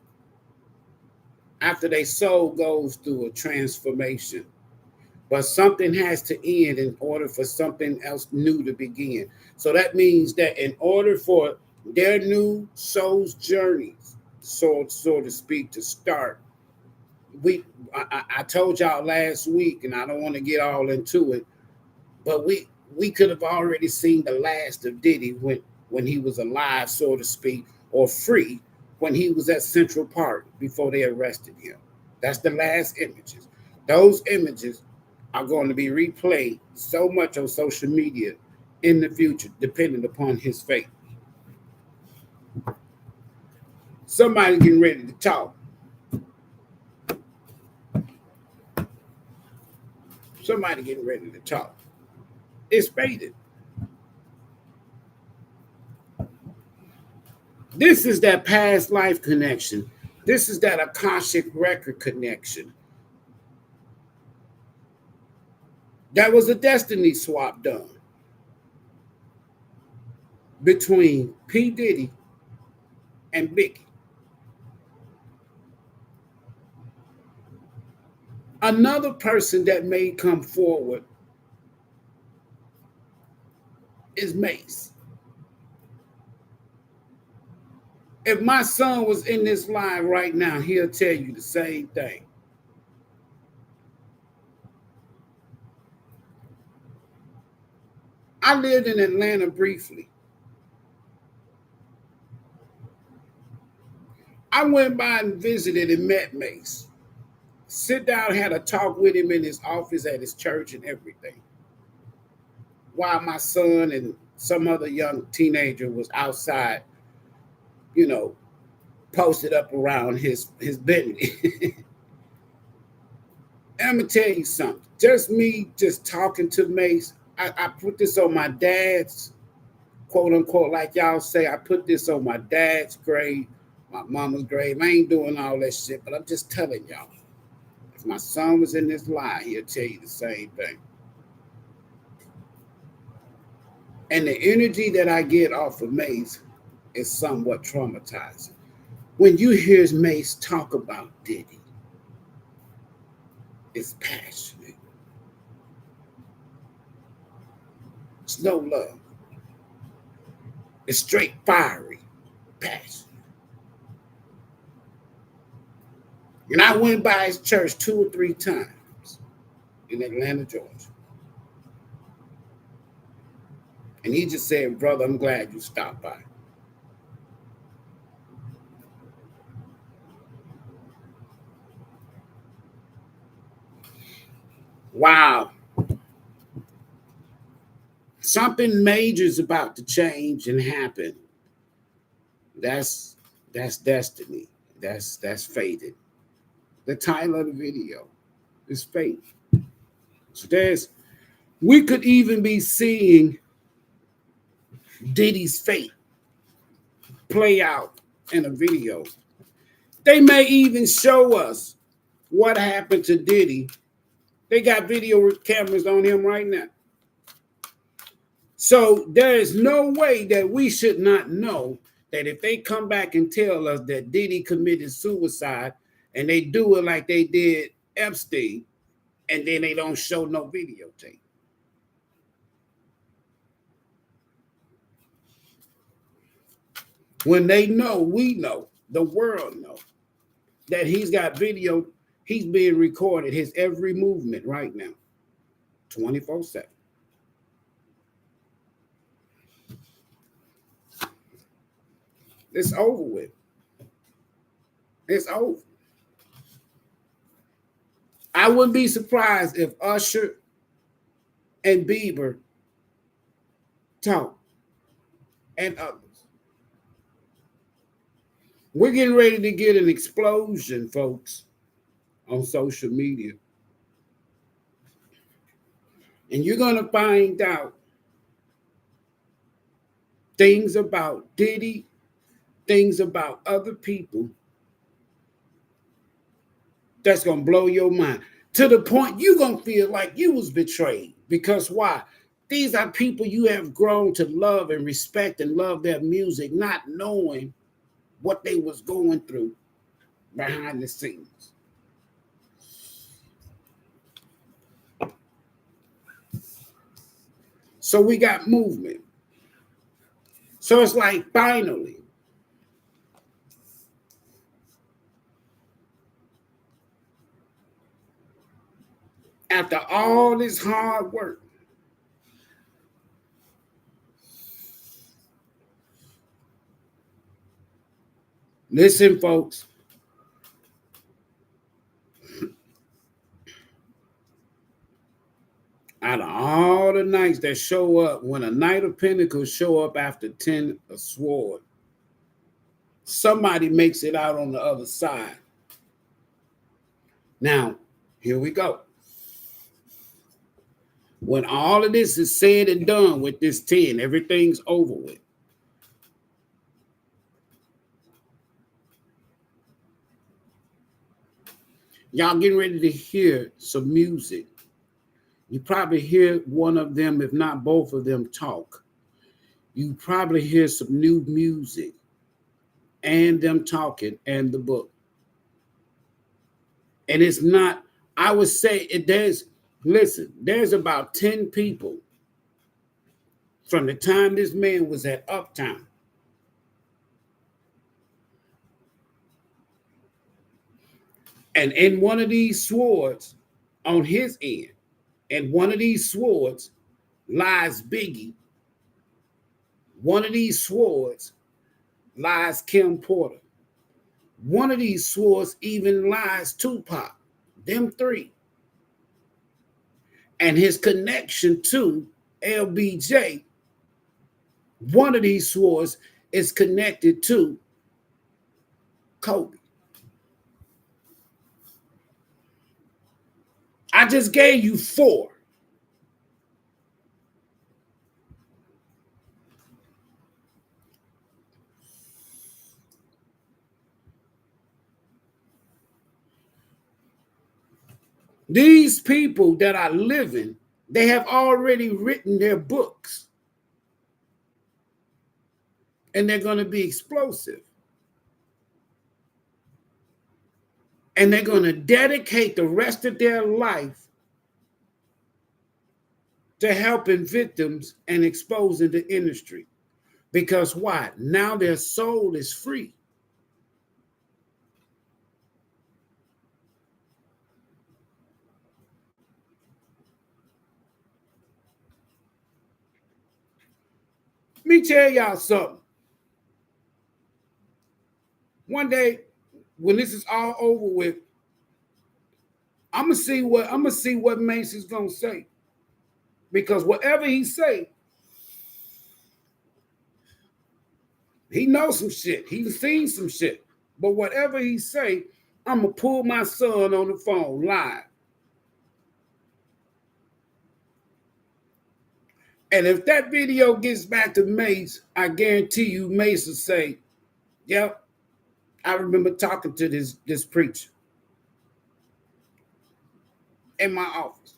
after their soul goes through a transformation. But something has to end in order for something else new to begin. So that means that in order for their new soul's journey, so to speak, to start, I told y'all last week, and I don't want to get all into it, but we could have already seen the last of Diddy when he was alive, so to speak, or free, when he was at Central Park before they arrested him. That's the last images. Those images are going to be replayed so much on social media in the future, depending upon his fate. Somebody getting ready to talk. Somebody getting ready to talk. It's fated. This is that past life connection. This is that Akashic record connection. That was a destiny swap done between P. Diddy and Biggie. Another person that may come forward is Mace. If my son was in this line right now, he'll tell you the same thing. I lived in Atlanta briefly. I went by and visited and met Mace. Sit down, had a talk with him in his office at his church and everything. While my son and some other young teenager was outside, you know, posted up around his Bentley. And I'm gonna tell you something. Just me just talking to Mace. I put this on my dad's quote unquote, like y'all say, I put this on my dad's grave, my mama's grave. I ain't doing all that shit, but I'm just telling y'all. If my son was in this line, he'll tell you the same thing. And the energy that I get off of Mace is somewhat traumatizing. When you hear Mace talk about Diddy, it's passionate. It's no love. It's straight fiery passion. And I went by his church 2 or 3 times in Atlanta, Georgia. And he just said, brother, I'm glad you stopped by. Wow. Something major is about to change and happen. That's destiny. That's fated. The title of the video is fate. So we could even be seeing Diddy's fate play out in a video. They may even show us what happened to Diddy. They got video cameras on him right now. So there is no way that we should not know that if they come back and tell us that Diddy committed suicide and they do it like they did Epstein, and then they don't show no videotape. When they know, we know, the world know that he's got video, he's being recorded, his every movement right now, 24/7. It's over with. It's over. I wouldn't be surprised if Usher and Bieber talk and others. We're getting ready to get an explosion, folks, on social media. And you're going to find out things about Diddy, things about other people that's going to blow your mind. To the point you're going to feel like you was betrayed. Because why? These are people you have grown to love and respect and love their music, not knowing what they was going through behind the scenes. So we got movement. So it's like finally, after all this hard work, listen, folks. Out of all the nights that show up, when a Knight of Pentacles show up after 10 of Swords, somebody makes it out on the other side. Now, here we go. When all of this is said and done with this 10, everything's over with. Y'all getting ready to hear some music. You probably hear one of them, if not both of them, talk. You probably hear some new music and them talking and the book. And it's not, I would say, there's about 10 people from the time this man was at Uptown. And in one of these swords on his end, and one of these swords lies Biggie. One of these swords lies Kim Porter. One of these swords even lies Tupac, them three. And his connection to LBJ, one of these swords is connected to Kobe. I just gave you 4. These people that are living, they have already written their books. And they're going to be explosive. And they're going to dedicate the rest of their life to helping victims and exposing the industry. Because why? Now their soul is free. Let me tell y'all something. One day, when this is all over with, I'm gonna see what Mace is gonna say. Because whatever he say, he knows some shit. He's seen some shit. But whatever he say, I'm gonna pull my son on the phone live. And if that video gets back to Mace, I guarantee you Mace will say, yep, I remember talking to this preacher in my office.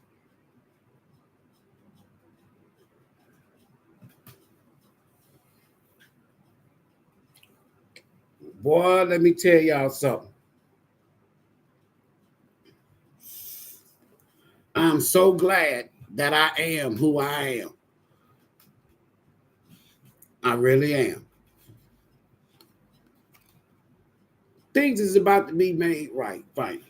Boy, let me tell y'all something. I'm so glad that I am who I am. I really am. Things is about to be made right, finally.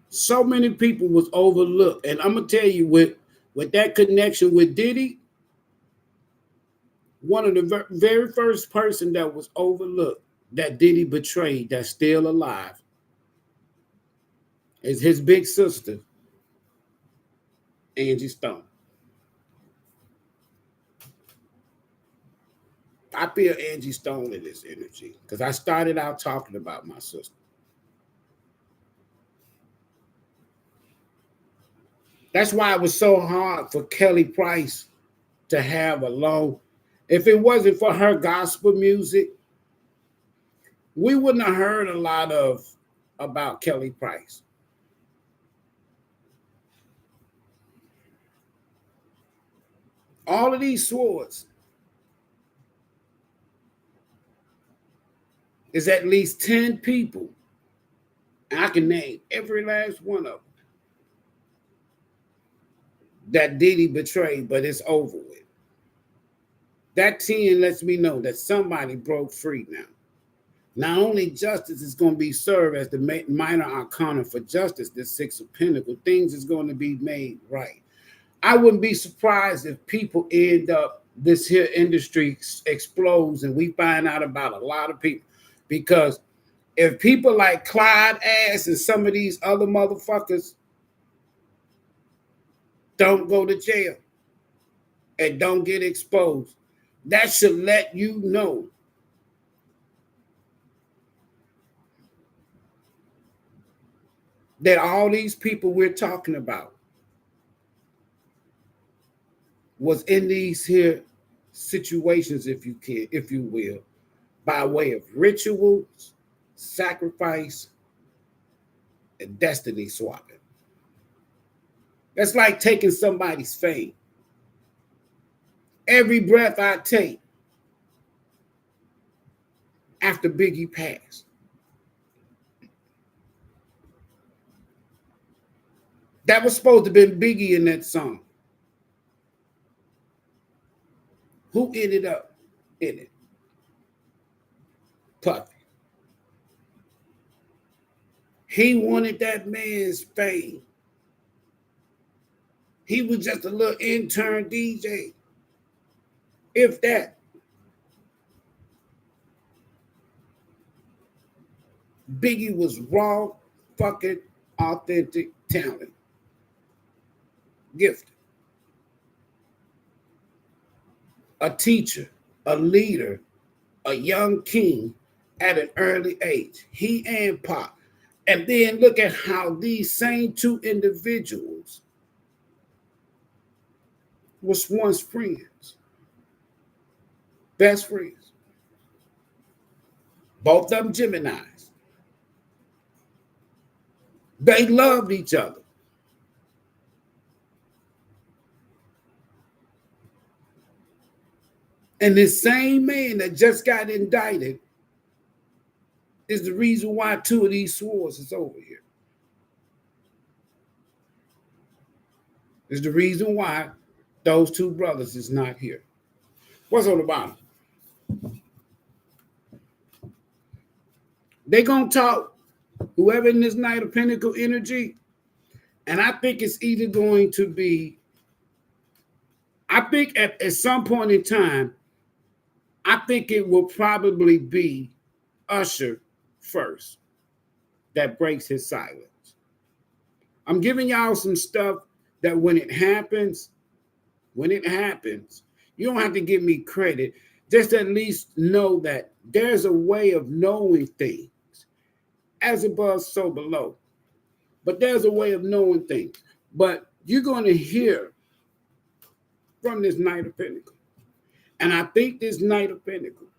So many people was overlooked. And I'm going to tell you, with that connection with Diddy, one of the very first person that was overlooked, that Diddy betrayed, that's still alive, is his big sister, Angie Stone. I feel Angie Stone in this energy because I started out talking about my sister. That's why it was so hard for Kelly Price to have a low. If it wasn't for her gospel music, we wouldn't have heard a lot about Kelly Price. All of these swords is at least 10 people. And I can name every last one of them that Diddy betrayed, but it's over with. That 10 lets me know that somebody broke free now. Not only justice is going to be served as the minor arcana for justice, this 6 of Pentacles, things is going to be made right. I wouldn't be surprised if people end up, this here industry explodes and we find out about a lot of people. Because if people like Clyde Ass and some of these other motherfuckers don't go to jail and don't get exposed, that should let you know that all these people we're talking about was in these here situations, if you will, by way of rituals, sacrifice, and destiny swapping. That's like taking somebody's fame. Every breath I take after Biggie passed, that was supposed to have been Biggie in that song. Who ended up in it? Puffy. He wanted that man's fame. He was just a little intern DJ. If that. Biggie was raw, fucking authentic talent. Gifted. A teacher, a leader, a young king at an early age. He and Pop. And then look at how these same two individuals was once friends. Best friends. Both of them Geminis. They loved each other. And this same man that just got indicted is the reason why two of these swords is over here. Is the reason why those two brothers is not here. What's on the bottom? They gonna talk, whoever in this Knight of Pentacle energy, and I think it's either going to be, I think at some point in time, I think it will probably be Usher first that breaks his silence. I'm giving y'all some stuff that when it happens, you don't have to give me credit. Just at least know that there's a way of knowing things. As above, so below. But there's a way of knowing things. But you're going to hear from this Knight of Pentacles. And I think this Knight of Pentacles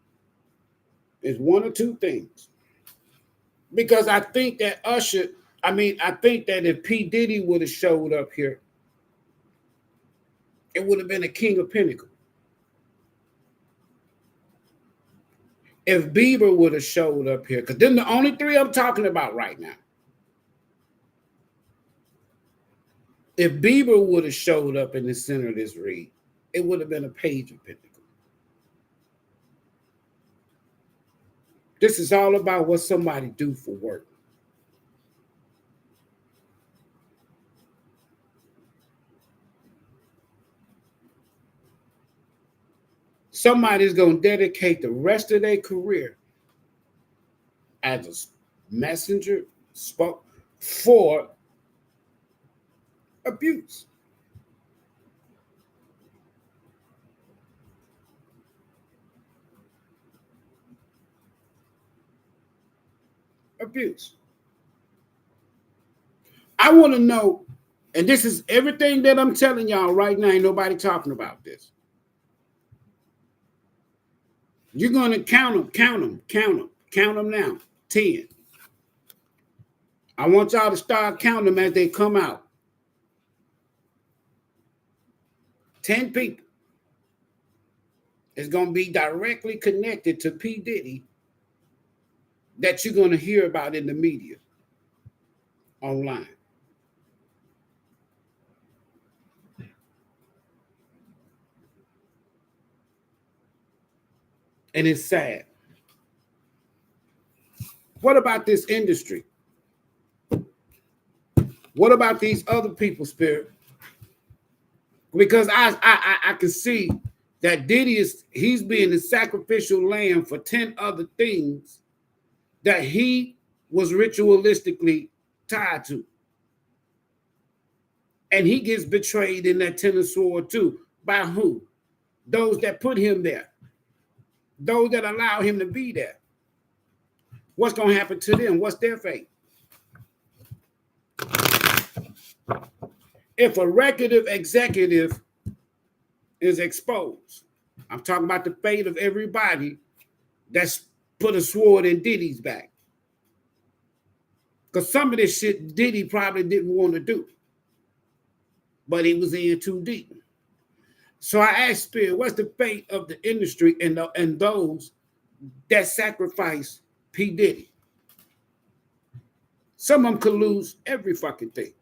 is one or two things. Because I think that I think that if P. Diddy would have showed up here, it would have been a King of Pentacles. If Bieber would have showed up here, because then the only three I'm talking about right now. If Bieber would have showed up in the center of this read, it would have been a Page of Pentacles. This is all about what somebody do for work. Somebody's going to dedicate the rest of their career as a messenger for abuse. Abuse. I want to know, and this is everything that I'm telling y'all right now, ain't nobody talking about this. You're going to count them now. 10. I want y'all to start counting them as they come out. 10 people is going to be directly connected to P. Diddy that you're going to hear about in the media online. And it's sad. What about this industry? What about these other people, Spirit? Because I can see that he's being the sacrificial lamb for 10 other things that he was ritualistically tied to. And he gets betrayed in that 10 of swords too. By who? Those that put him there. Those that allow him to be there. What's going to happen to them? What's their fate? If a record of executive is exposed, I'm talking about the fate of everybody that's put a sword in Diddy's back. Because some of this shit Diddy probably didn't want to do. But he was in too deep. So I asked Spirit, what's the fate of the industry and those that sacrifice P. Diddy? Some of them could lose every fucking thing.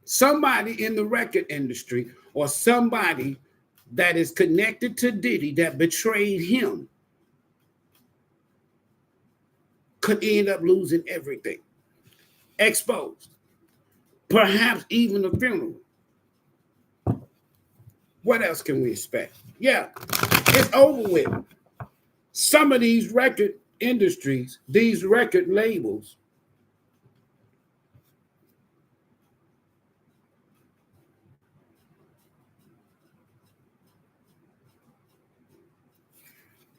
Somebody in the record industry or somebody that is connected to Diddy that betrayed him could end up losing everything. exposed, perhaps even a funeral. What else can we expect? Yeah, it's over with. Some of these record industries, these record labels,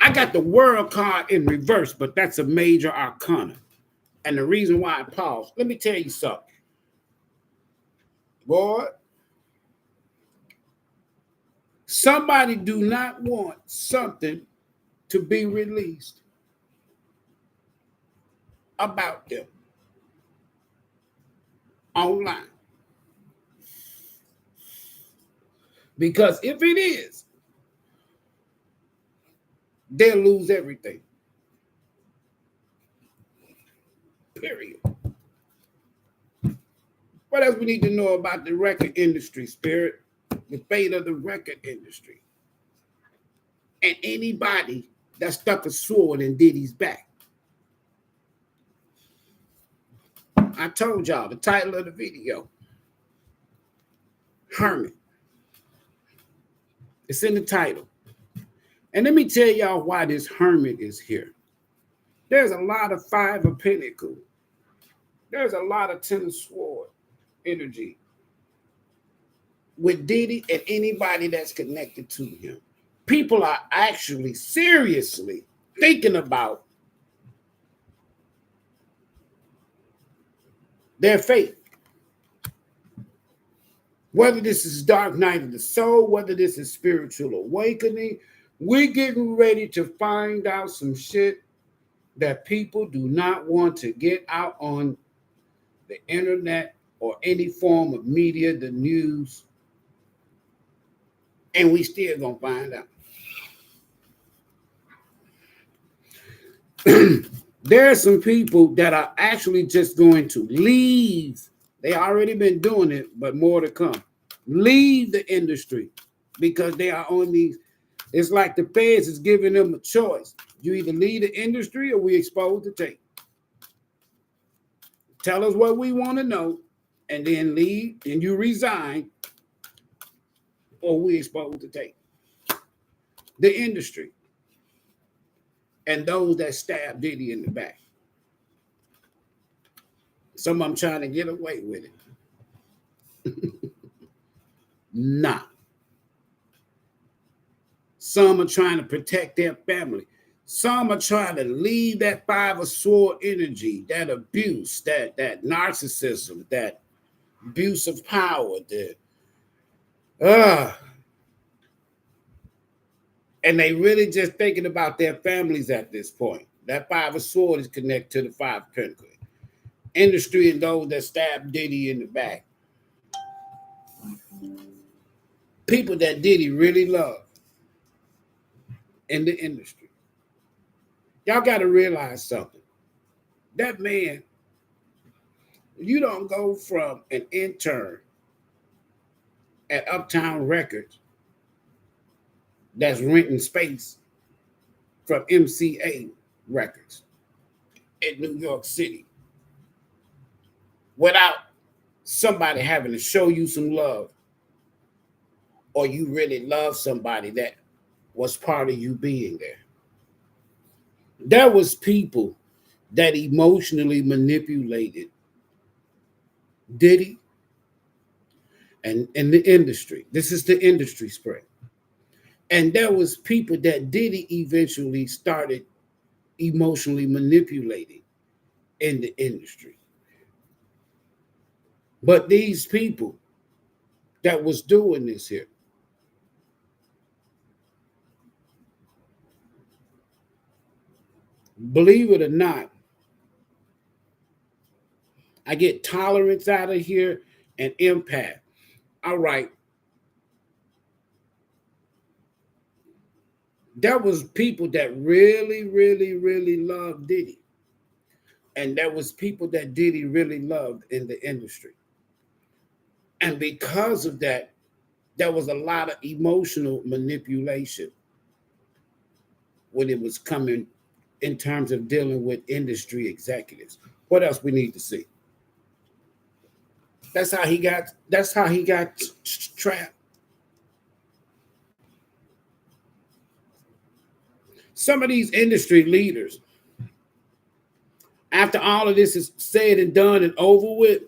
I got the world card in reverse, but that's a major arcana. And the reason why I paused, let me tell you something. Boy, somebody do not want something to be released about them online. Because if it is, they'll lose everything. Period. What else we need to know about the record industry, Spirit? The fate of the record industry. And anybody that stuck a sword in Diddy's back. I told y'all the title of the video, Hermit. It's in the title. And let me tell y'all why this Hermit is here. There's a lot of Five of Pentacles. There's a lot of Ten of Swords energy with Diddy and anybody that's connected to him. People are actually seriously thinking about their fate. Whether this is Dark Night of the Soul, whether this is spiritual awakening, we're getting ready to find out some shit that people do not want to get out on the internet or any form of media, the news, and we still gonna find out. There are some people that are actually just going to leave. They already been doing it, but more to come. Leave the industry because they are on these. It's like the feds is giving them a choice. You either leave the industry or we expose the tape. Tell us what we want to know and then leave and you resign or we expose the tape. The industry and those that stabbed Diddy in the back. Some of them trying to get away with it. Nah. Some are trying to protect their family. Some are trying to leave that Five of Swords energy, that abuse, that narcissism, that abuse of power, and they really just thinking about their families at this point. That Five of Swords is connected to the Five of Pentacles. Industry and those that stabbed Diddy in the back. People that Diddy really loved in the industry. Y'all got to realize something. That man, you don't go from an intern at Uptown Records that's renting space from MCA Records in New York City without somebody having to show you some love or you really love somebody that was part of you being there. There was people that emotionally manipulated Diddy and the industry. This is the industry spread. And there was people that Diddy eventually started emotionally manipulating in the industry. But these people that was doing this here, believe it or not, I get tolerance out of here and empath. All right. There was people that really, really, really loved Diddy. And there was people that Diddy really loved in the industry. And because of that, there was a lot of emotional manipulation when it was coming in terms of dealing with industry executives. What else we need to see? That's how he got trapped. Some of these industry leaders, after all of this is said and done and over with,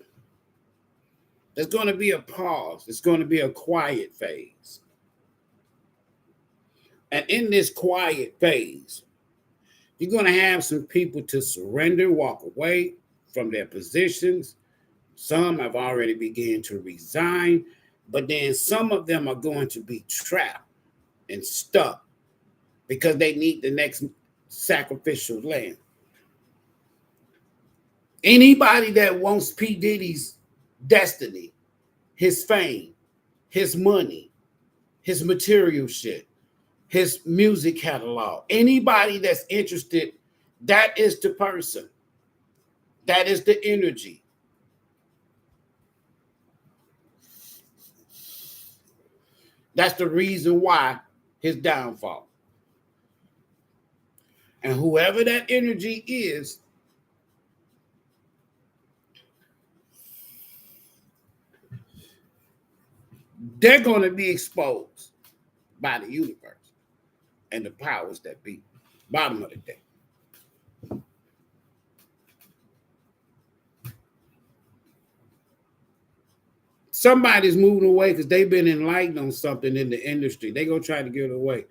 there's going to be a pause. It's going to be a quiet phase. And in this quiet phase, you're going to have some people to surrender, walk away from their positions. Some have already begun to resign, but then some of them are going to be trapped and stuck because they need the next sacrificial lamb. Anybody that wants P. Diddy's destiny, his fame, his money, his material shit, his music catalog, anybody that's interested, that is the person. That is the energy. That's the reason why his downfall. And whoever that energy is, they're going to be exposed by the universe and the powers that be. Bottom of the day. Somebody's moving away because they've been enlightened on something in the industry. They're going to try to give it away.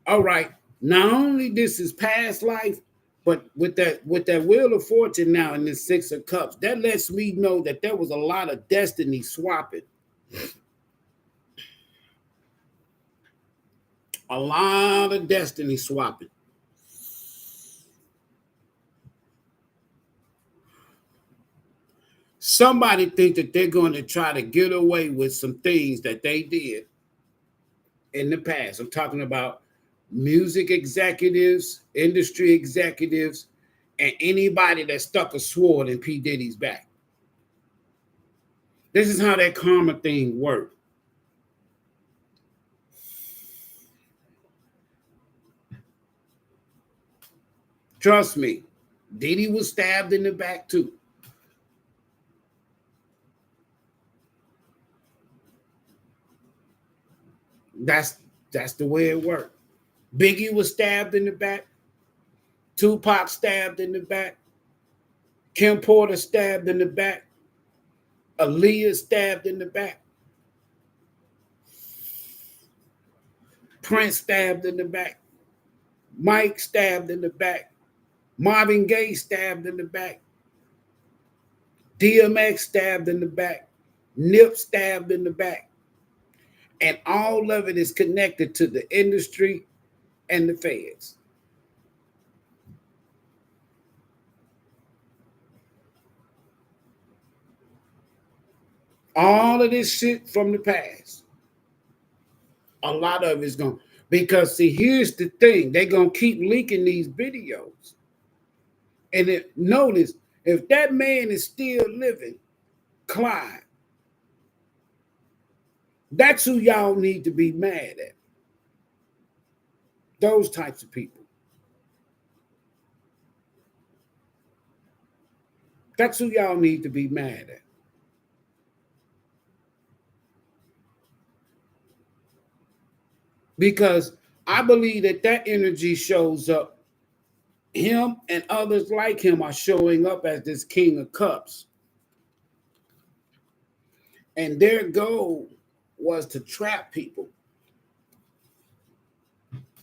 All right. Not only this is past life, but with that Wheel of Fortune now in this Six of Cups, that lets me know that there was a lot of destiny swapping. A lot of destiny swapping. Somebody think that they're going to try to get away with some things that they did in the past. I'm talking about music executives, industry executives, and anybody that stuck a sword in P. Diddy's back. This is how that karma thing works. Trust me, Diddy was stabbed in the back too. That's the way it worked. Biggie was stabbed in the back. Tupac stabbed in the back. Kim Porter stabbed in the back. Aaliyah stabbed in the back. Prince stabbed in the back. Mike stabbed in the back. Marvin Gaye stabbed in the back. DMX stabbed in the back. Nip stabbed in the back. And all of it is connected to the industry and the feds. All of this shit from the past. A lot of it's going, because see, here's the thing. They're going to keep leaking these videos. And notice, if that man is still living, Clyde, that's who y'all need to be mad at. Those types of people. That's who y'all need to be mad at. Because I believe that energy shows up. Him and others like him are showing up as this King of Cups. And their goal was to trap people,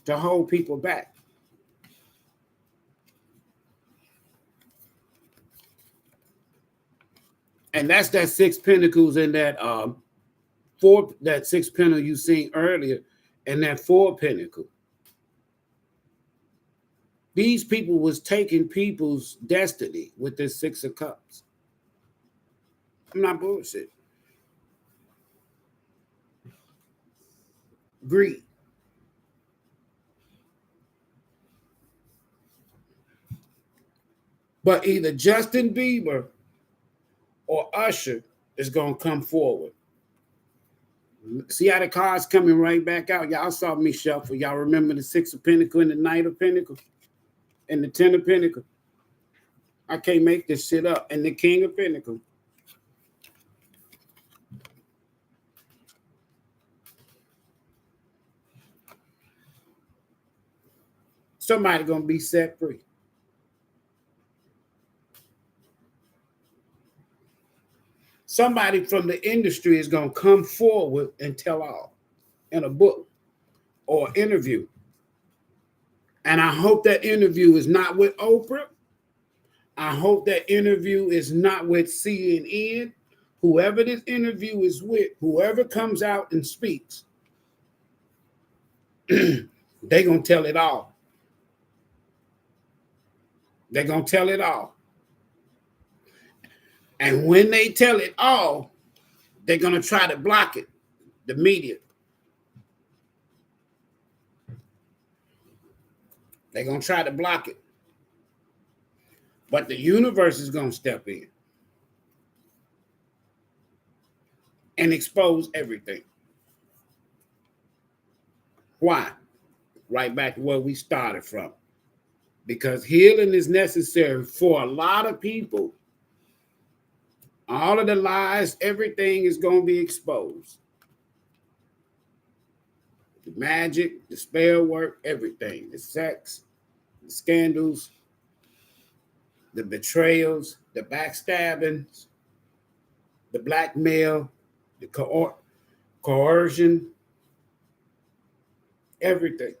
to hold people back. And that's that Six Pentacles in that that Six Pentacle you seen earlier, and that Four Pentacle. These people was taking people's destiny with this Six of Cups. I'm not bullshit. Greed. But either Justin Bieber or Usher is going to come forward. See how the cards coming right back out? Y'all saw me shuffle. Y'all remember the Six of Pentacles and the Knight of Pentacles and the Ten of Pentacles? I can't make this shit up. And the King of Pentacles. somebody going to be set free. Somebody from the industry is going to come forward and tell all in a book or interview. And I hope that interview is not with Oprah. I hope that interview is not with CNN. Whoever this interview is with, whoever comes out and speaks, they're going to tell it all. They're going to tell it all. And when they tell it all, they're going to try to block it, the media. They're going to try to block it. But the universe is going to step in and expose everything. Why? Right back to where we started from. Because healing is necessary for a lot of people. All of the lies, everything is going to be exposed. The magic, the spell work, everything. The sex, the scandals, the betrayals, the backstabbings, the blackmail, the coercion, everything.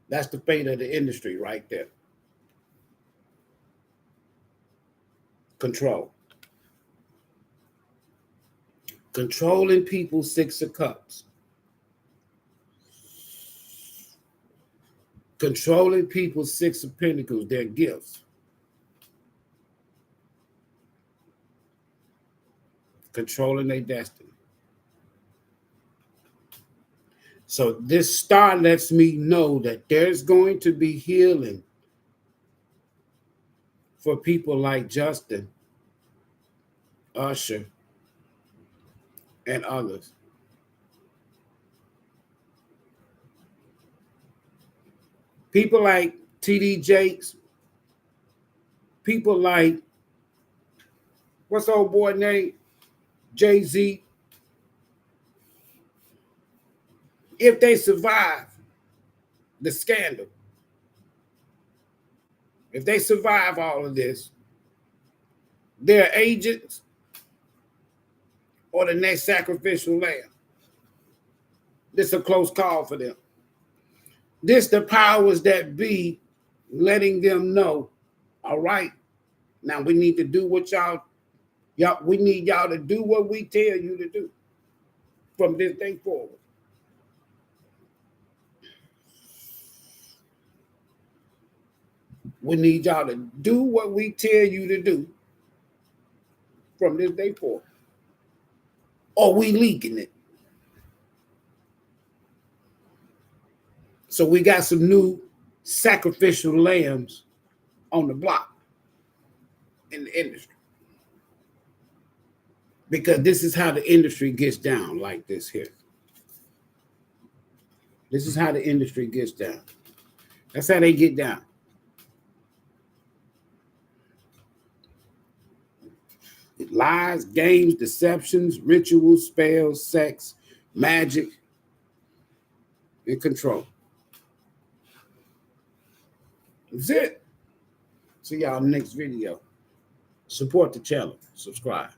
That's the fate of the industry right there. Control. Controlling people's Six of Cups. Controlling people's Six of Pentacles, their gifts. Controlling their destiny. So this star lets me know that there's going to be healing for people like Justin, Usher, and others. People like T.D. Jakes, people like, what's old boy name? Jay-Z. If they survive the scandal, if they survive all of this, they're agents or the next sacrificial lamb. This is a close call for them. This the powers that be letting them know, all right, now we need to do what we need y'all to do what we tell you to do from this day forward. We need y'all to do what we tell you to do from this day forward. Or we leaking it. So we got some new sacrificial lambs on the block in the industry. Because this is how the industry gets down, like this here. This is how the industry gets down. That's how they get down. Lies, games, deceptions, rituals, spells, sex, magic, and control. That's it. See y'all next video. Support the channel. Subscribe.